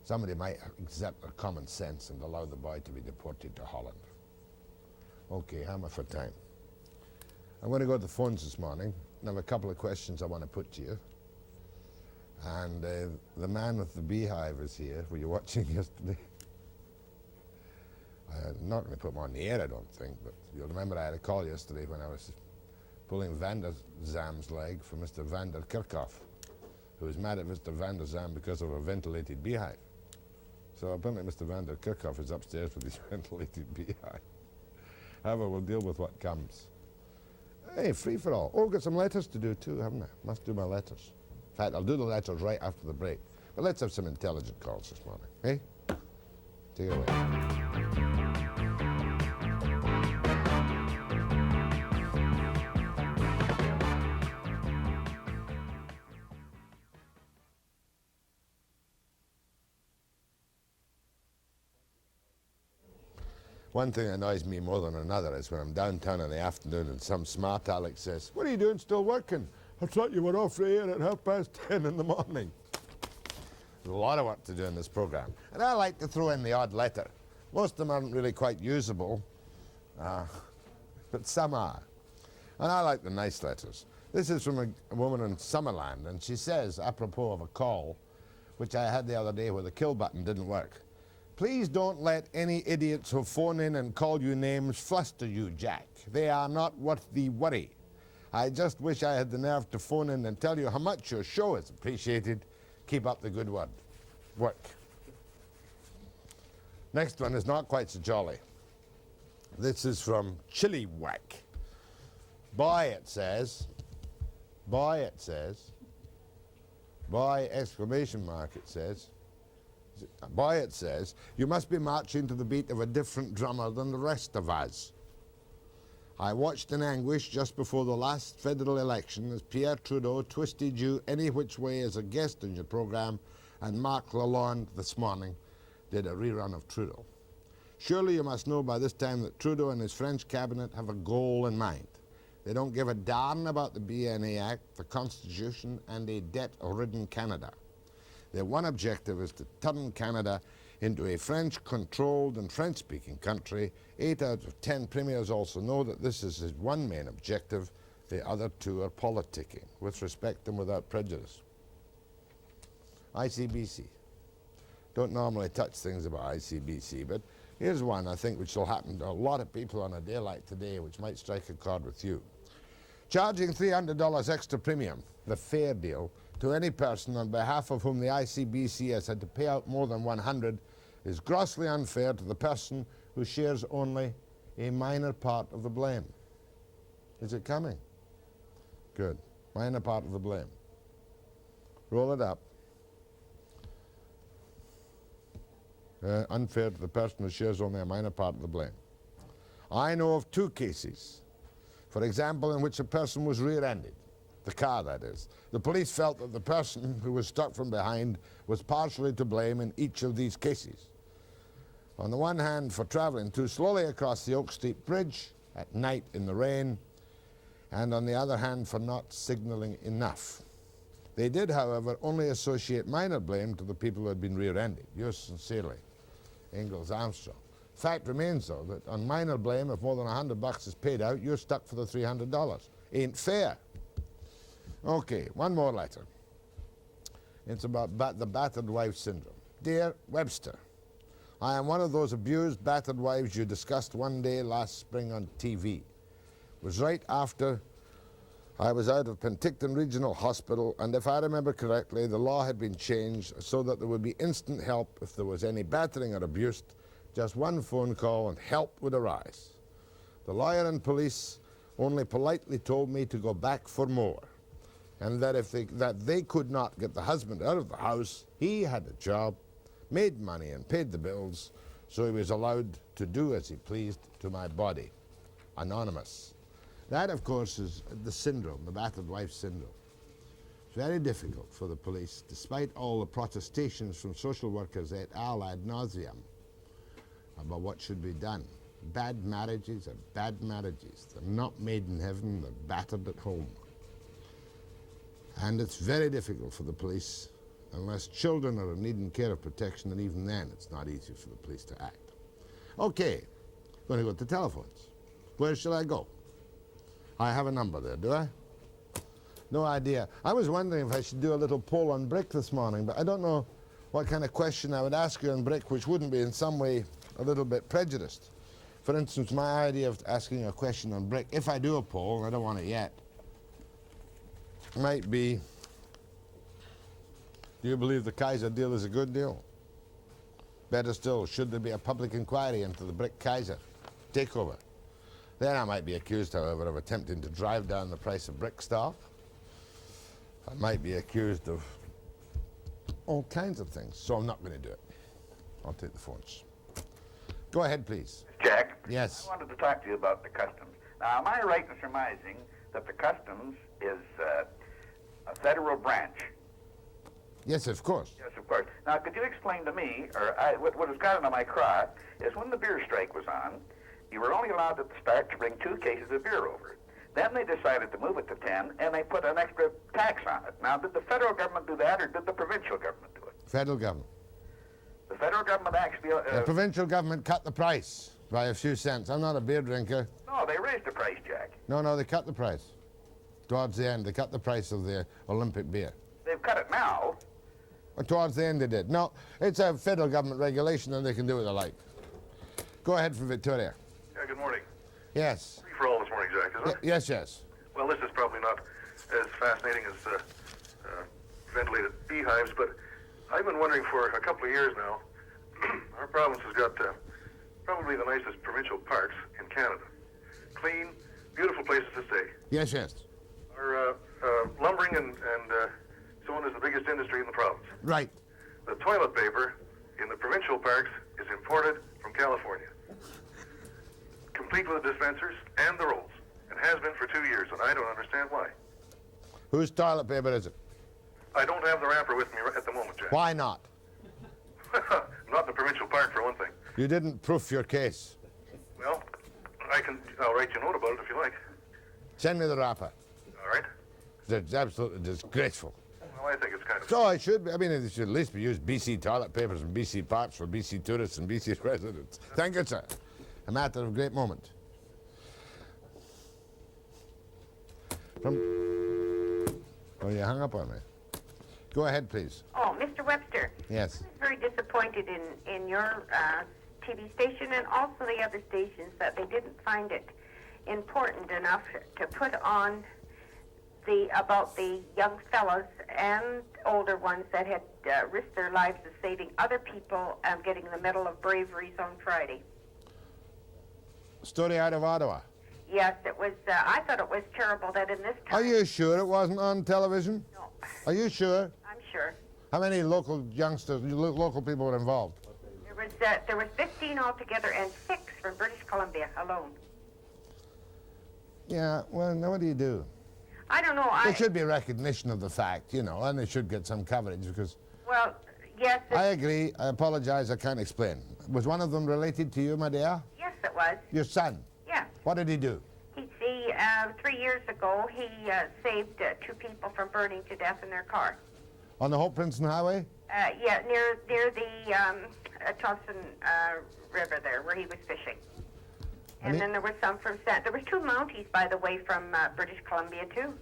Somebody might accept their common sense and allow the boy to be deported to Holland. Okay, how am I for time? I'm going to go to the phones this morning. I have a couple of questions I want to put to you. And the man with the beehive is here. Were you watching yesterday? I'm not going to put him on the air, I don't think, but you'll remember I had a call yesterday when I was pulling Van der Zam's leg for Mr. Van De Kerkhof, who was mad at Mr. Van der Zam because of a ventilated beehive. So apparently Mr. Van De Kerkhof is upstairs with his ventilated beehive. However, we'll deal with what comes. Hey, free for all. Oh, got some letters to do too, haven't I? Must do my letters. In fact, I'll do the letters right after the break. But let's have some intelligent calls this morning, eh? Take it away. One thing that annoys me more than another is when I'm downtown in the afternoon and some smart aleck says, "What are you doing still working? I thought you were off the air at 10:30 in the morning." There's a lot of work to do in this program. And I like to throw in the odd letter. Most of them aren't really quite usable, but some are. And I like the nice letters. This is from a woman in Summerland, and she says, apropos of a call, which I had the other day where the kill button didn't work, "Please don't let any idiots who phone in and call you names fluster you, Jack. They are not worth the worry. I just wish I had the nerve to phone in and tell you how much your show is appreciated. Keep up the good work." Next one is not quite so jolly. This is from Chilliwack. Boy, it says, exclamation mark, it says, boy, it says, "You must be marching to the beat of a different drummer than the rest of us. I watched in anguish just before the last federal election as Pierre Trudeau twisted you any which way as a guest on your program, and Marc Lalonde this morning did a rerun of Trudeau. Surely you must know by this time that Trudeau and his French cabinet have a goal in mind. They don't give a darn about the BNA Act, the Constitution, and a debt-ridden Canada. Their one objective is to turn Canada into a French-controlled and French-speaking country. 8 out of 10 premiers also know that this is his one main objective. The other two are politicking, with respect and without prejudice." ICBC. Don't normally touch things about ICBC, but here's one I think which will happen to a lot of people on a day like today, which might strike a chord with you. "Charging $300 extra premium, the fair deal, to any person on behalf of whom the ICBC has had to pay out more than $100 is grossly unfair to the person who shares only a minor part of the blame." Is it coming? Good. Minor part of the blame. Roll it up. Unfair to the person who shares only a minor part of the blame. I know of 2 cases, for example, in which a person was rear-ended. The car, that is. The police felt that the person who was struck from behind was partially to blame in each of these cases. On the one hand, for traveling too slowly across the Oak Street Bridge at night in the rain, and on the other hand, for not signaling enough. They did, however, only associate minor blame to the people who had been rear-ended. Yours sincerely, Ingalls Armstrong. Fact remains, though, that on minor blame, if more than $100 is paid out, you're stuck for the $300. Ain't fair. Okay, one more letter. It's about the battered wife syndrome. "Dear Webster, I am one of those abused, battered wives you discussed one day last spring on TV. It was right after I was out of Penticton Regional Hospital, and if I remember correctly, the law had been changed so that there would be instant help if there was any battering or abuse. Just one phone call and help would arise. The lawyer and police only politely told me to go back for more, and that they could not get the husband out of the house. He had a job, made money and paid the bills, so he was allowed to do as he pleased to my body. Anonymous." That, of course, is the syndrome, the battered wife syndrome. It's very difficult for the police, despite all the protestations from social workers et al. Ad nauseum about what should be done. Bad marriages are bad marriages. They're not made in heaven, they're battered at home. And it's very difficult for the police, unless children are in need and care of protection, and even then it's not easy for the police to act. Okay, going to go to telephones. Where shall I go? I have a number there, do I? No idea. I was wondering if I should do a little poll on Brick this morning, but I don't know what kind of question I would ask you on Brick which wouldn't be in some way a little bit prejudiced. For instance, my idea of asking a question on Brick, if I do a poll, I don't want it yet, might be, do you believe the Kaiser deal is a good deal? Better still, should there be a public inquiry into the Brick Kaiser takeover? Then I might be accused, however, of attempting to drive down the price of brick stock. I might be accused of all kinds of things, so I'm not going to do it. I'll take the phones. Go ahead, please. Jack? Yes. I wanted to talk to you about the customs. Now, am I right in surmising that the customs is a federal branch? Yes, of course. Yes, of course. Now, could you explain to me, or what has gotten on my craw, is when the beer strike was on, you were only allowed at the start to bring 2 cases of beer over. Then they decided to move it to 10, and they put an extra tax on it. Now, did the federal government do that, or did the provincial government do it? Federal government. The federal government actually... The provincial government cut the price by a few cents. I'm not a beer drinker. No, they raised the price, Jack. No, they cut the price. Towards the end, they cut the price of the Olympic beer. They've cut it now. Well, towards the end they did. No, it's a federal government regulation and they can do what they like. Go ahead for Victoria. Yeah, good morning. Yes. Free for all this morning, Jack, is it? Yes, yes. Well, this is probably not as fascinating as ventilated beehives, but I've been wondering for a couple of years now. Our province has got probably the nicest provincial parks in Canada. Clean, beautiful places to stay. Yes, yes. Our lumbering and so on is the biggest industry in the province. Right. The toilet paper in the provincial parks is imported from California, complete with the dispensers and the rolls, and has been for 2 years, and I don't understand why. Whose toilet paper is it? I don't have the wrapper with me at the moment, Jack. Why not? Not in the provincial park, for one thing. You didn't proof your case. Well, I'll write you a note about it if you like. Send me the wrapper. All right? It's absolutely disgraceful. Well, I think it's kind of... So it should be. I mean, it should at least be used BC toilet papers and BC parks for BC tourists and BC residents. Thank you, sir. A matter of great moment. Oh, you hung up on me. Go ahead, please. Oh, Mr. Webster. Yes. I was very disappointed in your TV station and also the other stations that they didn't find it important enough to put on about the young fellas and older ones that had risked their lives of saving other people and getting the Medal of Bravery on Friday. Story out of Ottawa. Yes, it was. I thought it was terrible that in this time... Are you sure it wasn't on television? No. Are you sure? I'm sure. How many local youngsters, local people were involved? There was 15 altogether and 6 from British Columbia alone. Yeah, well, now what do you do? I don't know. There should be recognition of the fact, you know, and they should get some coverage because... Well, yes... I agree. I apologize. I can't explain. Was one of them related to you, my dear? Yes, it was. Your son? Yeah. What did he do? He 3 years ago, he saved 2 people from burning to death in their car. On the Hope Princeton Highway? Yeah, near the Thompson River there, where he was fishing. And then there were some from there was 2 Mounties, by the way, from British Columbia too.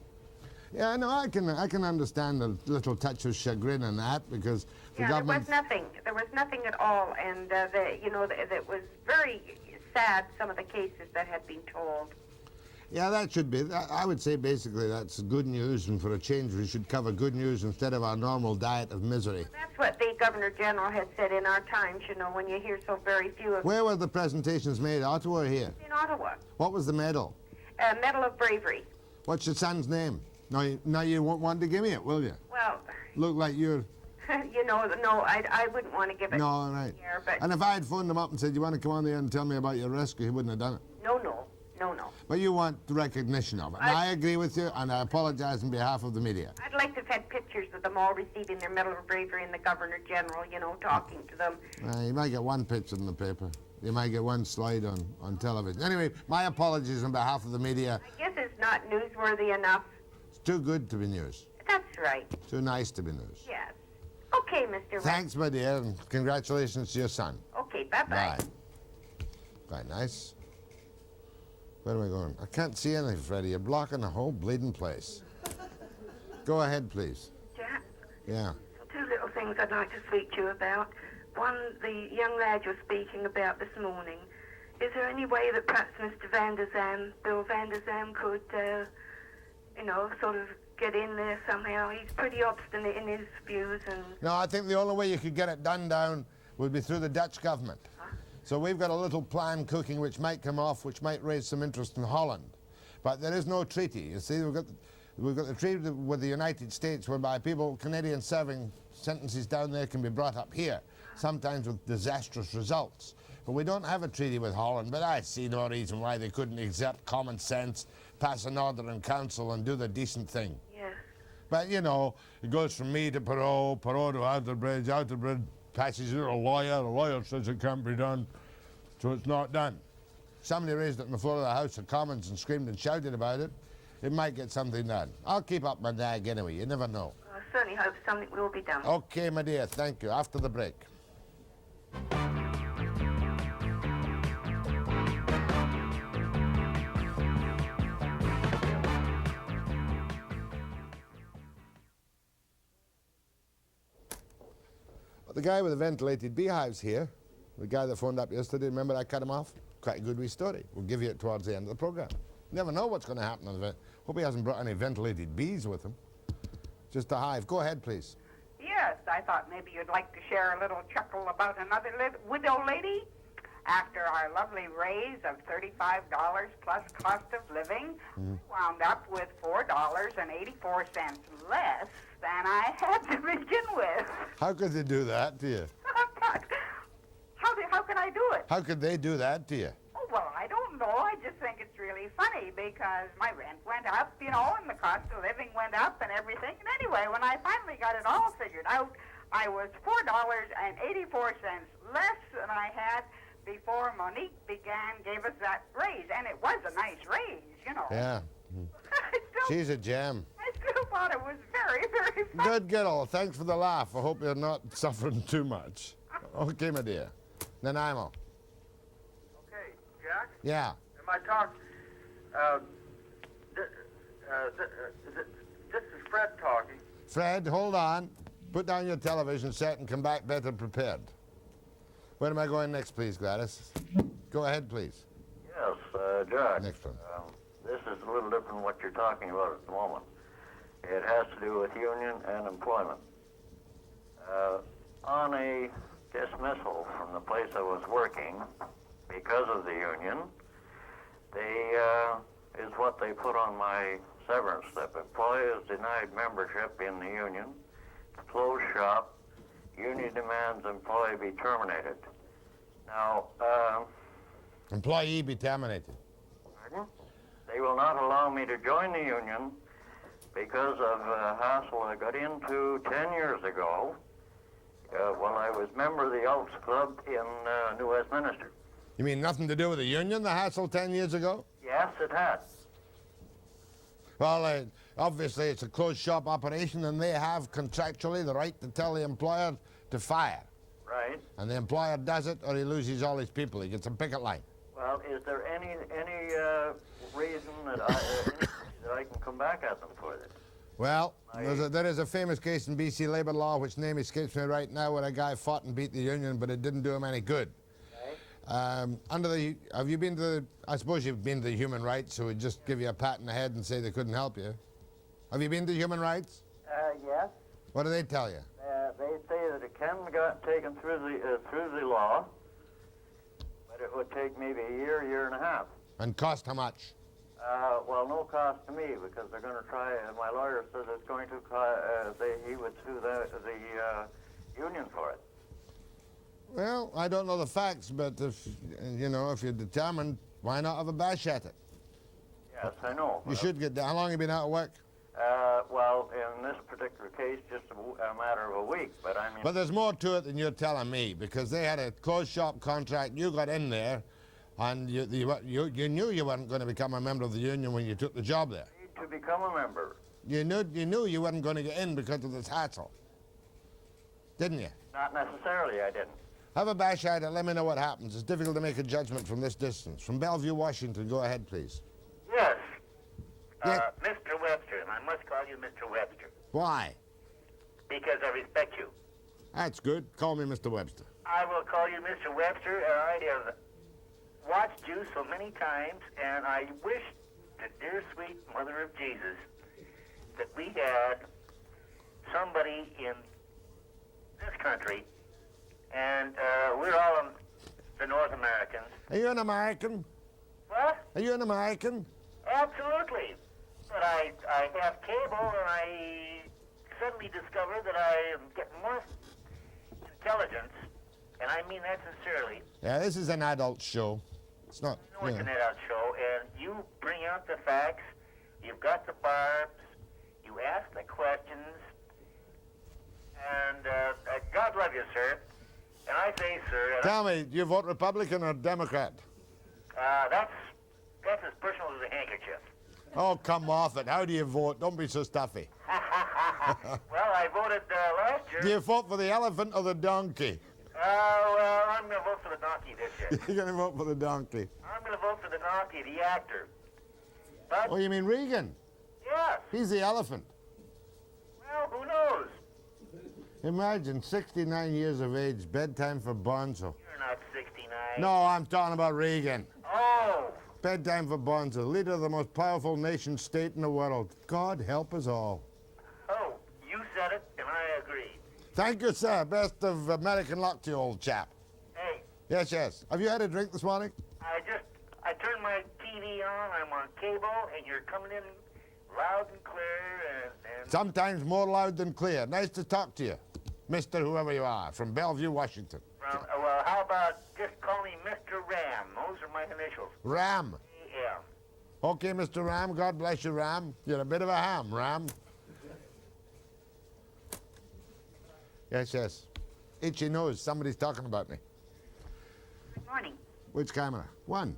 Yeah, no, I can understand a little touch of chagrin in that because the government. There was nothing at all, and it was very sad. Some of the cases that had been told. Yeah, that should be. I would say basically that's good news, and for a change, we should cover good news instead of our normal diet of misery. Well, that's what the Governor General had said in our times. You know, when you hear so very few of. Where were the presentations made? Ottawa or here? In Ottawa. What was the medal? Medal of Bravery. What's your son's name? Now you won't want to give me it, will you? Well. Look like you're. No, I wouldn't want to give it. No, right. Here, but and if I had phoned him up and said, you want to come on there and tell me about your rescue, he wouldn't have done it. No. But you want the recognition of it. And I agree with you, and I apologize on behalf of the media. I'd like to have had pictures of them all receiving their Medal of Bravery and the Governor General, talking to them. You might get one picture in the paper. You might get one slide on television. Anyway, my apologies on behalf of the media. I guess it's not newsworthy enough. It's too good to be news. That's right. Too nice to be news. Yes. Okay, Mr. Thanks, my dear, and congratulations to your son. Okay, bye-bye. Bye. Quite nice. Where am I going? I can't see anything, Freddie. You're blocking the whole bleeding place. Go ahead, please. Jack? Yeah. 2 little things I'd like to speak to you about. One, the young lad you're speaking about this morning. Is there any way that perhaps Mr. Bill Van Der Zam could, sort of get in there somehow? He's pretty obstinate in his views and... No, I think the only way you could get it done down would be through the Dutch government. So we've got a little plan cooking which might come off, which might raise some interest in Holland. But there is no treaty. You see, we've got the treaty with the United States whereby Canadians serving sentences down there can be brought up here, sometimes with disastrous results. But we don't have a treaty with Holland, but I see no reason why they couldn't exert common sense, pass an order in council and do the decent thing. Yes. But, you know, it goes from me to Perot, Perot to Outerbridge passes to a lawyer, the lawyer says it can't be done, so it's not done. Somebody raised it on the floor of the House of Commons and screamed and shouted about it. It might get something done. I'll keep up my nag anyway, you never know. I certainly hope something will be done. Okay, my dear, thank you. After the break. The guy with the ventilated beehives here, the guy that phoned up yesterday, remember I cut him off? Quite a good wee story. We'll give you it towards the end of the program. Never know what's going to happen on the vent. Hope he hasn't brought any ventilated bees with him. Just a hive. Go ahead, please. Yes, I thought maybe you'd like to share a little chuckle about another widow lady. After our lovely raise of $35 plus cost of living, we wound up with $4.84 less than I had to begin with. How could they do that to you? How can I do it? How could they do that to you? Oh, well, I don't know. I just think it's really funny because my rent went up, you know, and the cost of living went up and everything. And anyway, when I finally got it all figured out, I was $4.84 less than I had before Monique gave us that raise. And it was a nice raise, you know. Yeah. She's a gem. I still thought it was very, very funny. Good, all. Thanks for the laugh. I hope you're not suffering too much. Okay, my dear. Nanaimo. Okay, Jack? Yeah. Am I talking? This is Fred talking. Fred, hold on. Put down your television set and come back better prepared. Where am I going next, please, Gladys? Go ahead, please. Yes, Jack. Next one. This is a little different from what you're talking about at the moment. It has to do with union and employment. On a dismissal from the place I was working because of the union, is what they put on my severance slip. Employee is denied membership in the union, close shop, union demands employee be terminated. Now, employee be terminated. Pardon? They will not allow me to join the union because of a hassle I got into 10 years ago when I was member of the Elks Club in New Westminster. You mean nothing to do with the union, the hassle 10 years ago? Yes, it had. Well, obviously it's a closed shop operation and they have contractually the right to tell the employer to fire. Right. And the employer does it or he loses all his people. He gets a picket line. Well, is there any reason that I can come back at them for this? Well, there is a famous case in BC labor law, which name escapes me right now, where a guy fought and beat the union, but it didn't do him any good. Okay. Have you been to the, I suppose you've been to the Human Rights, who would just give you a pat in the head and say they couldn't help you. Have you been to Human Rights? Yes. What do they tell you? They say that it can be taken through the law, but it would take maybe a year and a half. And cost how much? Well, no cost to me because they're going to try. My lawyer says it's going to. He would sue the union for it. Well, I don't know the facts, but if you're determined, why not have a bash at it? Yes, I know. You should get down. How long have you been out of work? Well, in this particular case, just a matter of a week. But I mean. But there's more to it than you're telling me, because they had a closed shop contract. You got in there, and you knew you weren't going to become a member of the union when you took the job there. To become a member. You knew you weren't going to get in because of this hassle, didn't you? Not necessarily, I didn't. Have a bash at it. Let me know what happens. It's difficult to make a judgment from this distance. From Bellevue, Washington. Go ahead, please. Yes. Yes. Mr. Webster, and I must call you Mr. Webster. Why? Because I respect you. That's good. Call me Mr. Webster. I will call you Mr. Webster, and I have watched you so many times, and I wish the dear sweet Mother of Jesus that we had somebody in this country and we're all the North Americans. Are you an American? What? Are you an American? Absolutely. But I have cable, and I suddenly discover that I am getting more intelligence, and I mean that sincerely. Yeah, this is an adult show. It's not. I know it's an adult show, and you bring out the facts, you've got the barbs, you ask the questions, and God love you, sir. And I say, sir... Tell me, do you vote Republican or Democrat? That's as personal as a handkerchief. Oh, come off it. How do you vote? Don't be so stuffy. Well, I voted last year. Do you vote for the elephant or the donkey? Well, I'm going to vote for the donkey this year. You're going to vote for the donkey. I'm going to vote for the donkey, the actor. But, Oh, you mean Reagan? yes. He's the elephant. Well, who knows? Imagine 69 years of age, bedtime for Bonzo. You're not 69. No, I'm talking about Reagan. Oh, Bedtime for Bonzo, leader of the most powerful nation state in the world. God help us all. oh, you said it, and I agree. Thank you, sir. Best of American luck to you, old chap. Hey, Yes, yes. Have you had a drink this morning? I turned my TV on, I'm on cable, and you're coming in loud and clear, and Sometimes more loud than clear. Nice to talk to you, Mr. Whoever you are, from Bellevue, Washington. well, how about just call me Mr. Ram? Those are my initials. Ram. A.M. Okay, Mr. Ram. God bless you, Ram. You're a bit of a ham, Ram. Yes, yes. Itchy nose. Somebody's talking about me. Good morning. Which camera? One.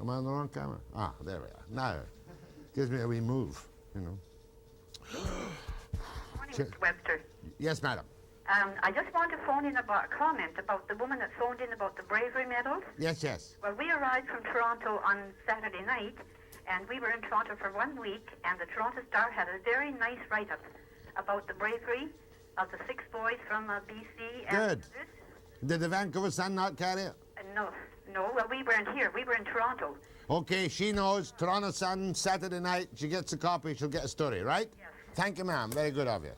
Am I on the wrong camera? Ah, there we are. Now, gives me a wee move, you know. Morning, Mr. Webster. Yes, madam. I just want to phone in about a comment about the woman that phoned in about the bravery medals. Yes, yes. Well, we arrived from Toronto on Saturday night, and we were in Toronto for 1 week, and the Toronto Star had a very nice write-up about the bravery of the 6 boys from BC. Good. Did the Vancouver Sun not carry it? No, well, we weren't here. We were in Toronto. Okay, she knows. Toronto Sun, Saturday night. She gets a copy, she'll get a story, right? Yes. Thank you, ma'am. Very good of you.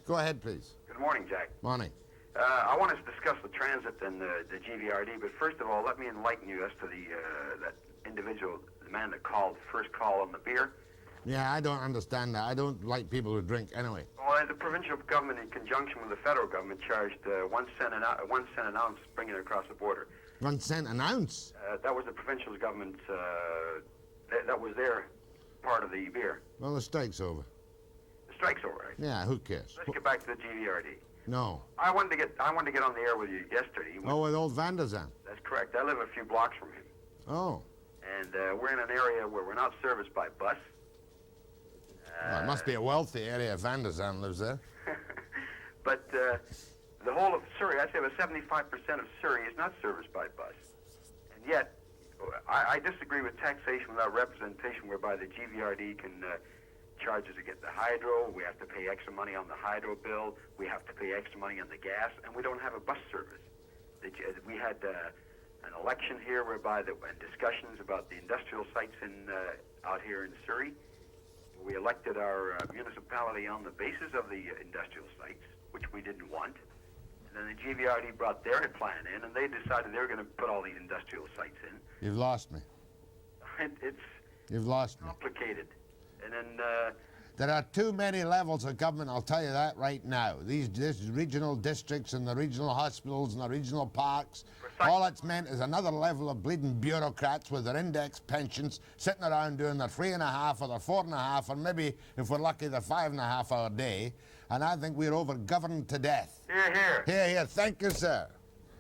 Go ahead, please. Good morning, Jack. Morning. I want us to discuss the transit and the GVRD, but first of all, let me enlighten you as to that individual, the man that called first call on the beer. Yeah, I don't understand that. I don't like people who drink anyway. Well, the provincial government, in conjunction with the federal government, charged 1 cent an ounce bringing it across the border. 1 cent an ounce? That was the provincial government's, that was their part of the beer. Well, the strike's over. The strike's over, right? Yeah, who cares? Let's get back to the GVRD. No. I wanted to get on the air with you yesterday. Oh, with old Van Der Zan. That's correct. I live a few blocks from him. Oh. And we're in an area where we're not serviced by bus. Well, it must be a wealthy area. Van Der Zan lives there. But the whole of Surrey, I'd say about 75% of Surrey is not serviced by bus. And yet, I disagree with taxation without representation, whereby the GVRD can charge us to get the hydro. We have to pay extra money on the hydro bill. We have to pay extra money on the gas, and we don't have a bus service. We had an election here whereby and discussions about the industrial sites out here in Surrey. We elected our municipality on the basis of the industrial sites, which we didn't want. And then the GVRD brought their plan in, and they decided they were going to put all these industrial sites in. You've lost me. You've lost me. Complicated. And then... there are too many levels of government, I'll tell you that right now. These regional districts and the regional hospitals and the regional parks, all it's meant is another level of bleeding bureaucrats with their index pensions sitting around doing their 3.5 or their 4.5 or maybe, if we're lucky, their 5.5 hour day. And I think we're over-governed to death. Hear, hear. Hear, hear. Thank you, sir.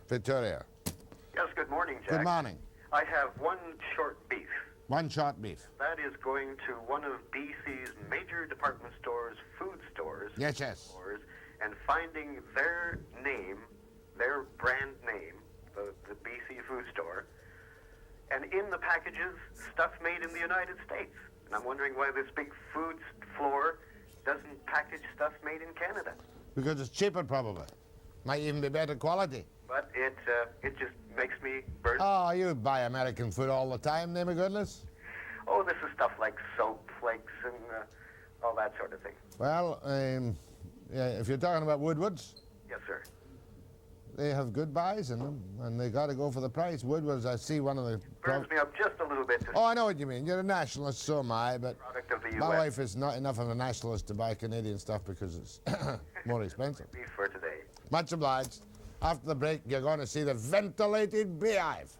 Victoria. Yes, good morning, Jack. Good morning. I have one short beef. One short beef. That is going to one of BC's major department stores, food stores. Yes, yes. Stores, and finding their name, their brand name, the BC food store, and in the packages, stuff made in the United States. And I'm wondering why this big food floor doesn't package stuff made in Canada. Because it's cheaper, probably. Might even be better quality. But it just makes me burn. Oh, you buy American food all the time, name of goodness. Oh, this is stuff like soap flakes and all that sort of thing. Well, yeah, if you're talking about Woodward's, Yes, sir. they have good buys in them, and they got to go for the price. Wood was, I see, one of the... Burns me up just a little bit to Oh, I know what you mean. You're a nationalist, so am I, but product of the my U.S. wife is not enough of a nationalist to buy Canadian stuff because it's more expensive. Beef for today. Much obliged. After the break, you're going to see the ventilated beehive.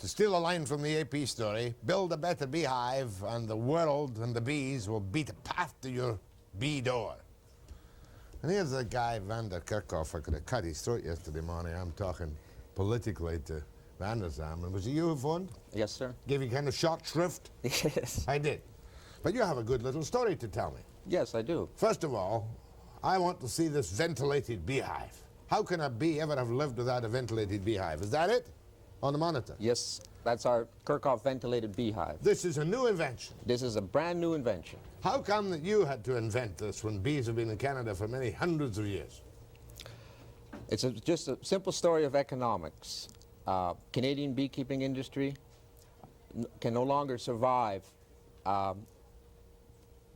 To steal a line from the AP story, build a better beehive and the world and the bees will beat a path to your bee door. And here's the guy, Van De Kerkhof. I could have cut his throat yesterday morning. I'm talking politically to Van der Zam. And was it you who phoned? Yes, sir. Gave you kind of shock shrift? Yes. I did. But you have a good little story to tell me. Yes, I do. First of all, I want to see this ventilated beehive. How can a bee ever have lived without a ventilated beehive? Is that it? On the monitor? Yes, that's our Kerkhof ventilated beehive. This is a new invention. This is a brand new invention. How come that you had to invent this when bees have been in Canada for many hundreds of years? It's just a simple story of economics. Canadian beekeeping industry can no longer survive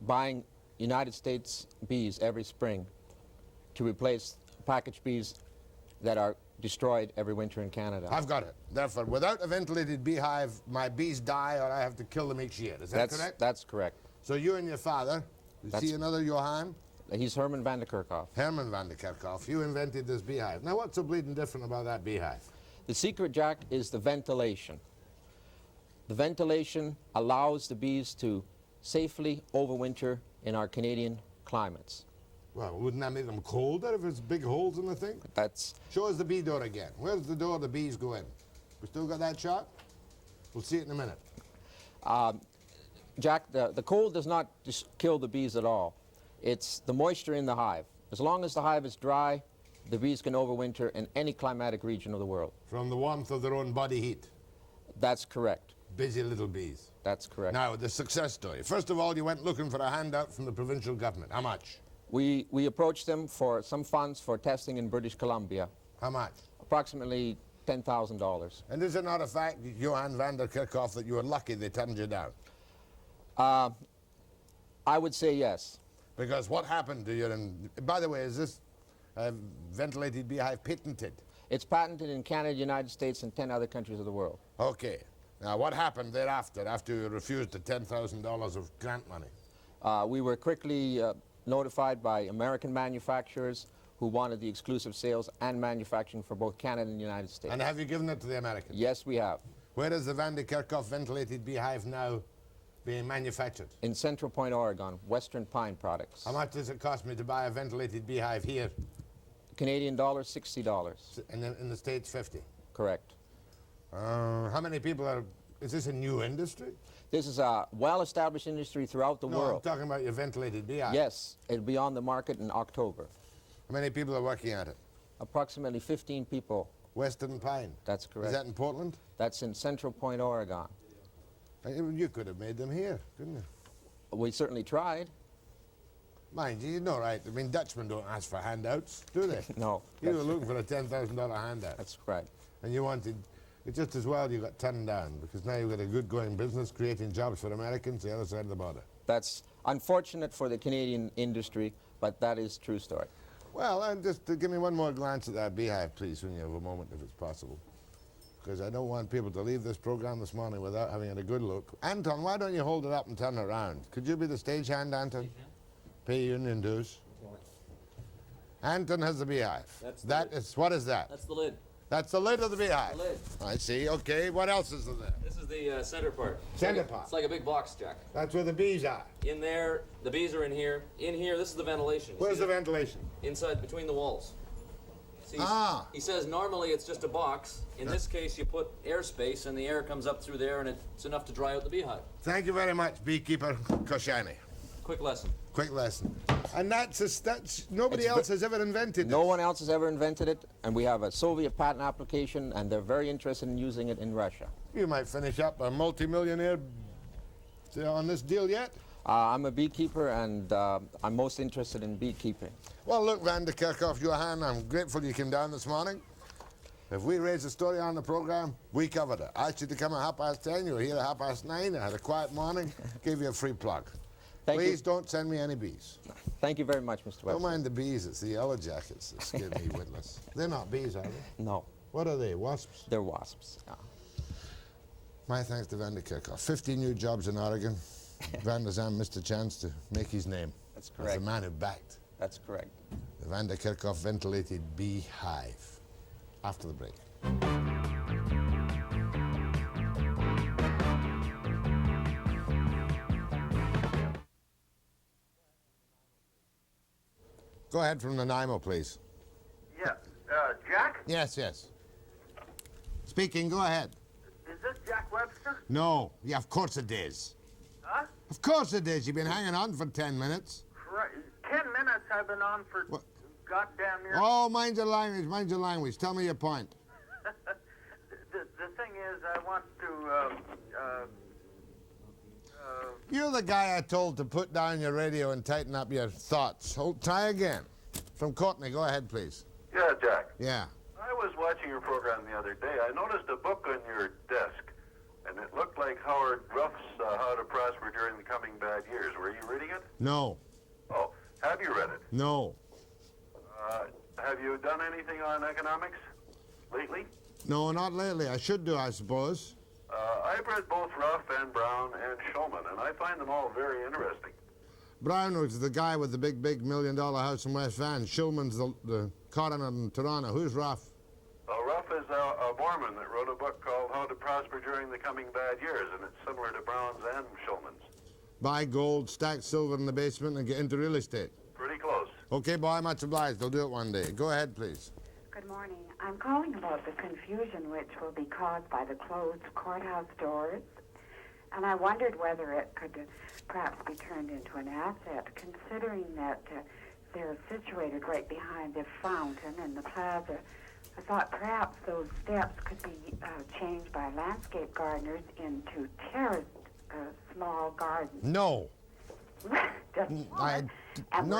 buying United States bees every spring to replace packaged bees that are destroyed every winter in Canada. I've got it. Therefore, without a ventilated beehive, my bees die or I have to kill them each year. Is that correct? That's correct. So you and your father, is he another Johan? He's Herman Van De Kerkhof. Herman Van De Kerkhof. You invented this beehive. Now, what's so bleeding different about that beehive? The secret, Jack, is the ventilation. The ventilation allows the bees to safely overwinter in our Canadian climates. Well, wouldn't that make them colder if there's big holes in the thing? That's... Show us the bee door again. Where's the door the bees go in? We still got that shot? We'll see it in a minute. Jack, the cold does not just kill the bees at all. It's the moisture in the hive. As long as the hive is dry, the bees can overwinter in any climatic region of the world. From the warmth of their own body heat? That's correct. Busy little bees. That's correct. Now, the success story. First of all, you went looking for a handout from the provincial government. How much? We approached them for some funds for testing in British Columbia. How much? Approximately $10,000. And is it not a fact, Johan Van De Kerkhof, that you were lucky they turned you down? I would say yes. Because what happened to you? By the way, is this ventilated beehive patented? It's patented in Canada, United States, and 10 other countries of the world. Okay. Now, what happened thereafter, after you refused the $10,000 of grant money? We were quickly notified by American manufacturers who wanted the exclusive sales and manufacturing for both Canada and the United States. And have you given it to the Americans? Yes, we have. Where is the Van De Kerkhof ventilated beehive now being manufactured? In Central Point, Oregon, Western Pine Products. How much does it cost me to buy a ventilated beehive here? Canadian dollars, $60. In the States, 50? Correct. How many people are... Is this a new industry? This is a well-established industry throughout the world. I'm talking about your ventilated beehive. Yes, it'll be on the market in October. How many people are working at it? Approximately 15 people. Western Pine? That's correct. Is that in Portland? That's in Central Point, Oregon. You could have made them here, couldn't you? We certainly tried. Mind you know, right? I mean, Dutchmen don't ask for handouts, do they? No. You were looking for a $10,000 handout. That's right. And you wanted... It's just as well you got turned down, because now you've got a good-going business creating jobs for Americans the other side of the border. That's unfortunate for the Canadian industry, but that is true story. Well, and just give me one more glance at that beehive, please, when you have a moment, if it's possible. Because I don't want people to leave this program this morning without having a good look. Anton, why don't you hold it up and turn it around? Could you be the stagehand, Anton? Pay union dues. Anton has the beehive. What is that? That's the lid. That's the lid of the beehive. The lid. I see. Okay. What else is there? This is the center part. Center part. It's like a big box, Jack. That's where the bees are. In there, the bees are in here. In here, this is the ventilation. Where's the ventilation? Inside, between the walls. See, He says normally it's just a box. In this case, you put airspace, and the air comes up through there, and it's enough to dry out the beehive. Thank you very much, beekeeper Koshani. Quick lesson. Quick lesson. And nobody else has ever invented it. No one else has ever invented it, and we have a Soviet patent application, and they're very interested in using it in Russia. You might finish up a multi-millionaire on this deal yet? I'm a beekeeper, and I'm most interested in beekeeping. Well, look, Van De Kerkhof, Johan, I'm grateful you came down this morning. If we raise a story on the program, we covered it. I asked you to come at 10:30, you were here at 9:30, I had a quiet morning, gave you a free plug. Please don't send me any bees. Thank you very much, Mr. Webster. Don't mind the bees, it's the yellow jackets that scare me witless. They're not bees, are they? No. What are they, wasps? They're wasps, yeah. My thanks to Van De Kerkhof. 50 new jobs in Oregon. Van der Zam missed a chance to make his name. That's correct. As the man who backed That's correct. the Van De Kerkhof ventilated beehive. After the break. Go ahead from Nanaimo, please. Yeah. Jack? Yes, yes. Speaking, go ahead. Is this Jack Webster? No. Yeah, of course it is. Huh? Of course it is. You've been hanging on for 10 minutes. 10 minutes I've been on for goddamn near... Oh, mind your language, mind your language. Tell me your point. the thing is, I want to, You're the guy I told to put down your radio and tighten up your thoughts. Try again. From Courtney, go ahead, please. Yeah, Jack. Yeah. I was watching your program the other day. I noticed a book on your desk, and it looked like Howard Ruff's How to Prosper During the Coming Bad Years. Were you reading it? No. Oh, have you read it? No. Have you done anything on economics lately? No, not lately. I should do, I suppose. I've read both Ruff and Brown and Shulman, and I find them all very interesting. Brown was the guy with the big $1 million house in West Van. Shulman's the coroner in Toronto. Who's Ruff? Ruff is a Mormon that wrote a book called How to Prosper During the Coming Bad Years, and it's similar to Brown's and Shulman's. Buy gold, stack silver in the basement, and get into real estate. Pretty close. Okay, boy, much obliged. They'll do it one day. Go ahead, please. Good morning. I'm calling about the confusion which will be caused by the closed courthouse doors. And I wondered whether it could perhaps be turned into an asset, considering that they're situated right behind the fountain in the plaza. I thought perhaps those steps could be changed by landscape gardeners into terraced small gardens. No. No.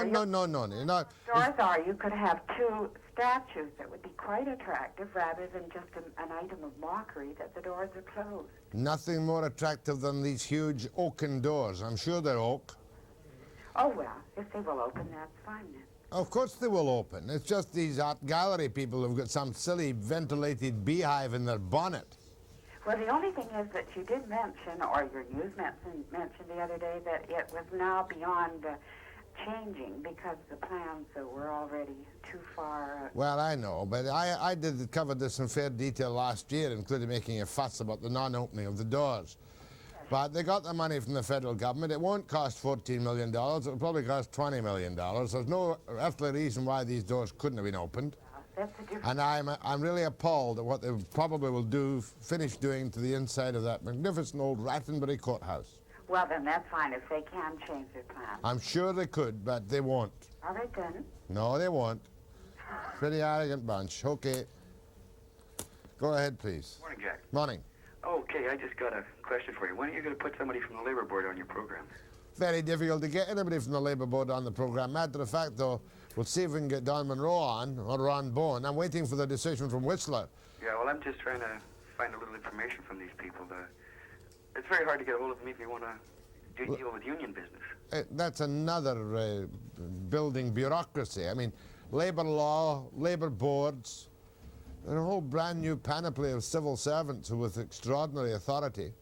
You're not. Doors are, you could have two statues that would be quite attractive rather than just an item of mockery that the doors are closed. Nothing more attractive than these huge oaken doors. I'm sure they're oak. Oh, well, if they will open, that's fine then. Of course they will open. It's just these art gallery people who've got some silly ventilated beehive in their bonnet. Well, the only thing is that you did mention, or your news mentioned the other day, that it was now beyond changing because the plans were already too far. Well, I know, but I covered this in fair detail last year, including making a fuss about the non-opening of the doors. But they got the money from the federal government. It won't cost $14 million. It'll probably cost $20 million. There's no earthly reason why these doors couldn't have been opened. And I'm really appalled at what they probably will finish doing to the inside of that magnificent old Rattenbury courthouse. Well, then that's fine if they can change their plans. I'm sure they could, but they won't. All right, then. No, they won't. Pretty arrogant bunch. Okay. Go ahead, please. Morning, Jack. Morning. Okay, I just got a question for you. When are you going to put somebody from the Labor Board on your program? Very difficult to get anybody from the Labour Board on the program. Matter of fact, though, we'll see if we can get Don Monroe on, or Ron Bowen. I'm waiting for the decision from Whistler. Yeah, well, I'm just trying to find a little information from these people. It's very hard to get a hold of them if you want to deal with union business. That's another building bureaucracy. I mean, Labour law, Labour boards, and a whole brand new panoply of civil servants who with extraordinary authority,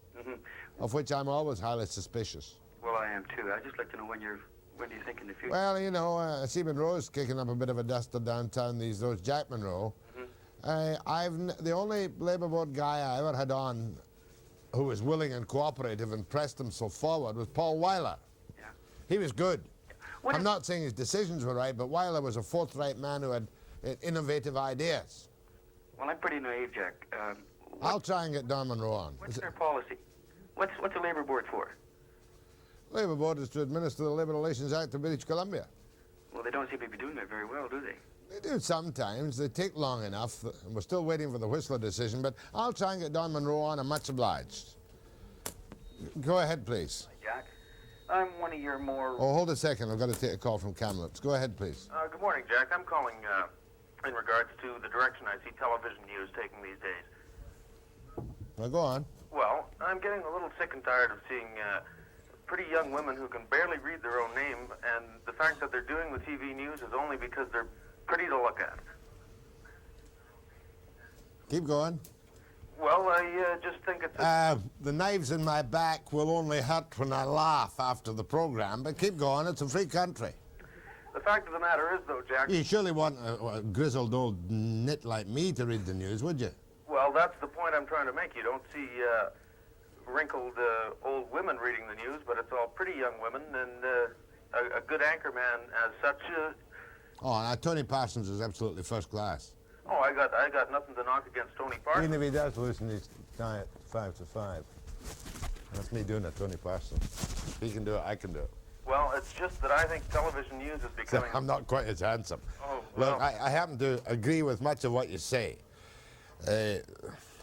of which I'm always highly suspicious. Well, I am too. I'd just like to know when do you think in the future? Well, you know, I see Monroe's kicking up a bit of a duster downtown these days, Jack Monroe. The only Labour Board guy I ever had on who was willing and cooperative and pressed himself forward was Paul Weiler. Yeah. He was good. I'm not saying his decisions were right, but Weiler was a forthright man who had innovative ideas. Well, I'm pretty naive, Jack. I'll try and get Don Monroe on. What's their policy? What's the Labour Board for? Labour Board is to administer the Labour Relations Act of British Columbia. Well, they don't seem to be doing that very well, do they? They do sometimes. They take long enough. We're still waiting for the Whistler decision, but I'll try and get Don Monroe on. I'm much obliged. Go ahead, please. Jack, I'm one of your more... Oh, hold a second. I've got to take a call from Kamloops. Go ahead, please. Good morning, Jack. I'm calling in regards to the direction I see television news taking these days. Well, go on. Well, I'm getting a little sick and tired of seeing pretty young women who can barely read their own name, and the fact that they're doing the TV news is only because they're pretty to look at. Keep going. Well, I just think it's... The knives in my back will only hurt when I laugh after the program, but keep going, it's a free country. The fact of the matter is, though, Jack... You surely want a grizzled old nit like me to read the news, would you? Well, that's the point I'm trying to make. You don't see wrinkled old women reading the news, but it's all pretty young women, and a good anchorman as such... Oh, now, Tony Parsons is absolutely first class. Oh, I got nothing to knock against Tony Parsons. Even if he does loosen his tie at 5 to 5. That's me doing it, Tony Parsons. If he can do it, I can do it. Well, it's just that I think television news is becoming... I'm not quite as handsome. Oh, well... Look, I happen to agree with much of what you say. I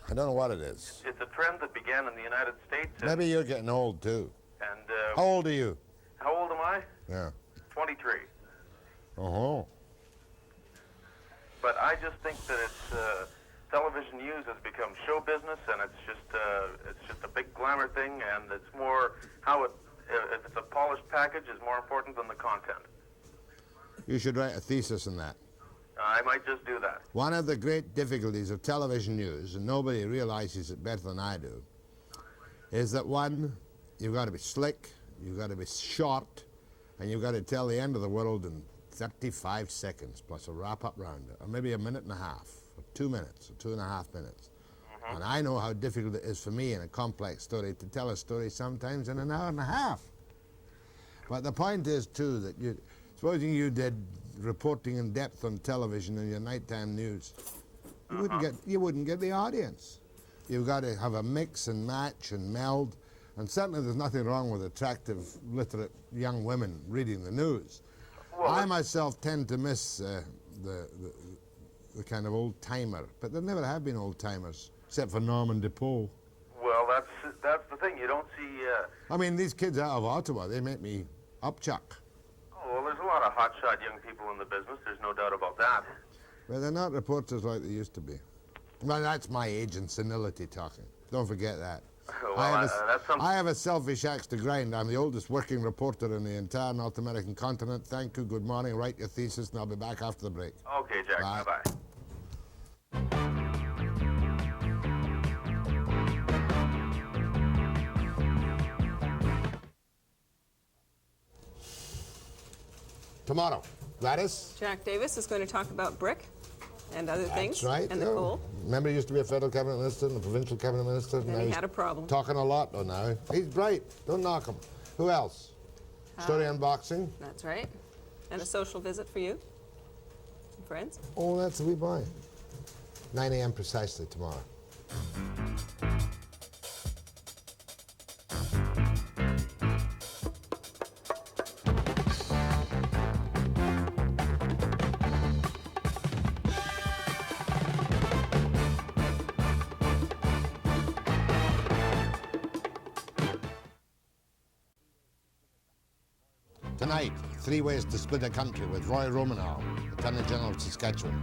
don't know what it is. It's a trend that began in the United States. Maybe you're getting old, too. And, How old are you? How old am I? Yeah. 23. Uh-huh. But I just think that it's television news has become show business, and it's just a big glamour thing, and it's more how it, if it's a polished package, is more important than the content. You should write a thesis on that. I might just do that. One of the great difficulties of television news, and nobody realizes it better than I do, is that one, you've got to be slick, you've got to be short, and you've got to tell the end of the world in 35 seconds plus a wrap-up round it, or maybe a minute and a half, or 2 minutes, or 2.5 minutes. And I know how difficult it is for me in a complex story to tell a story sometimes in an hour and a half. But the point is, too, that supposing you did reporting in depth on television in your nighttime news, you wouldn't get the audience. You've got to have a mix and match and meld, and certainly there's nothing wrong with attractive, literate young women reading the news. Well, I myself tend to miss the kind of old-timer, but there never have been old-timers, except for Norman DePaul. Well, that's the thing. You don't see... I mean, these kids out of Ottawa, they make me upchuck. Oh, well, there's a lot of hotshot young people in the business. There's no doubt about that. Well, they're not reporters like they used to be. Well, that's my age and senility talking. Don't forget that. Well, I have a selfish axe to grind. I'm the oldest working reporter in the entire North American continent. Thank you, good morning. Write your thesis, and I'll be back after the break. Okay, Jack. Bye-bye. Tomorrow, Gladys? Jack Davis is going to talk about brick and other things. That's right. And the coal. Remember, he used to be a federal cabinet minister and a provincial cabinet minister. And he had a problem. Talking a lot, though, now. He's bright. Don't knock him. Who else? Story unboxing. That's right. And a social visit for you. Some friends. Oh, that's a wee boy. 9 a.m. precisely tomorrow. Tonight, 3 ways to split a country with Roy Romanow, Attorney General of Saskatchewan.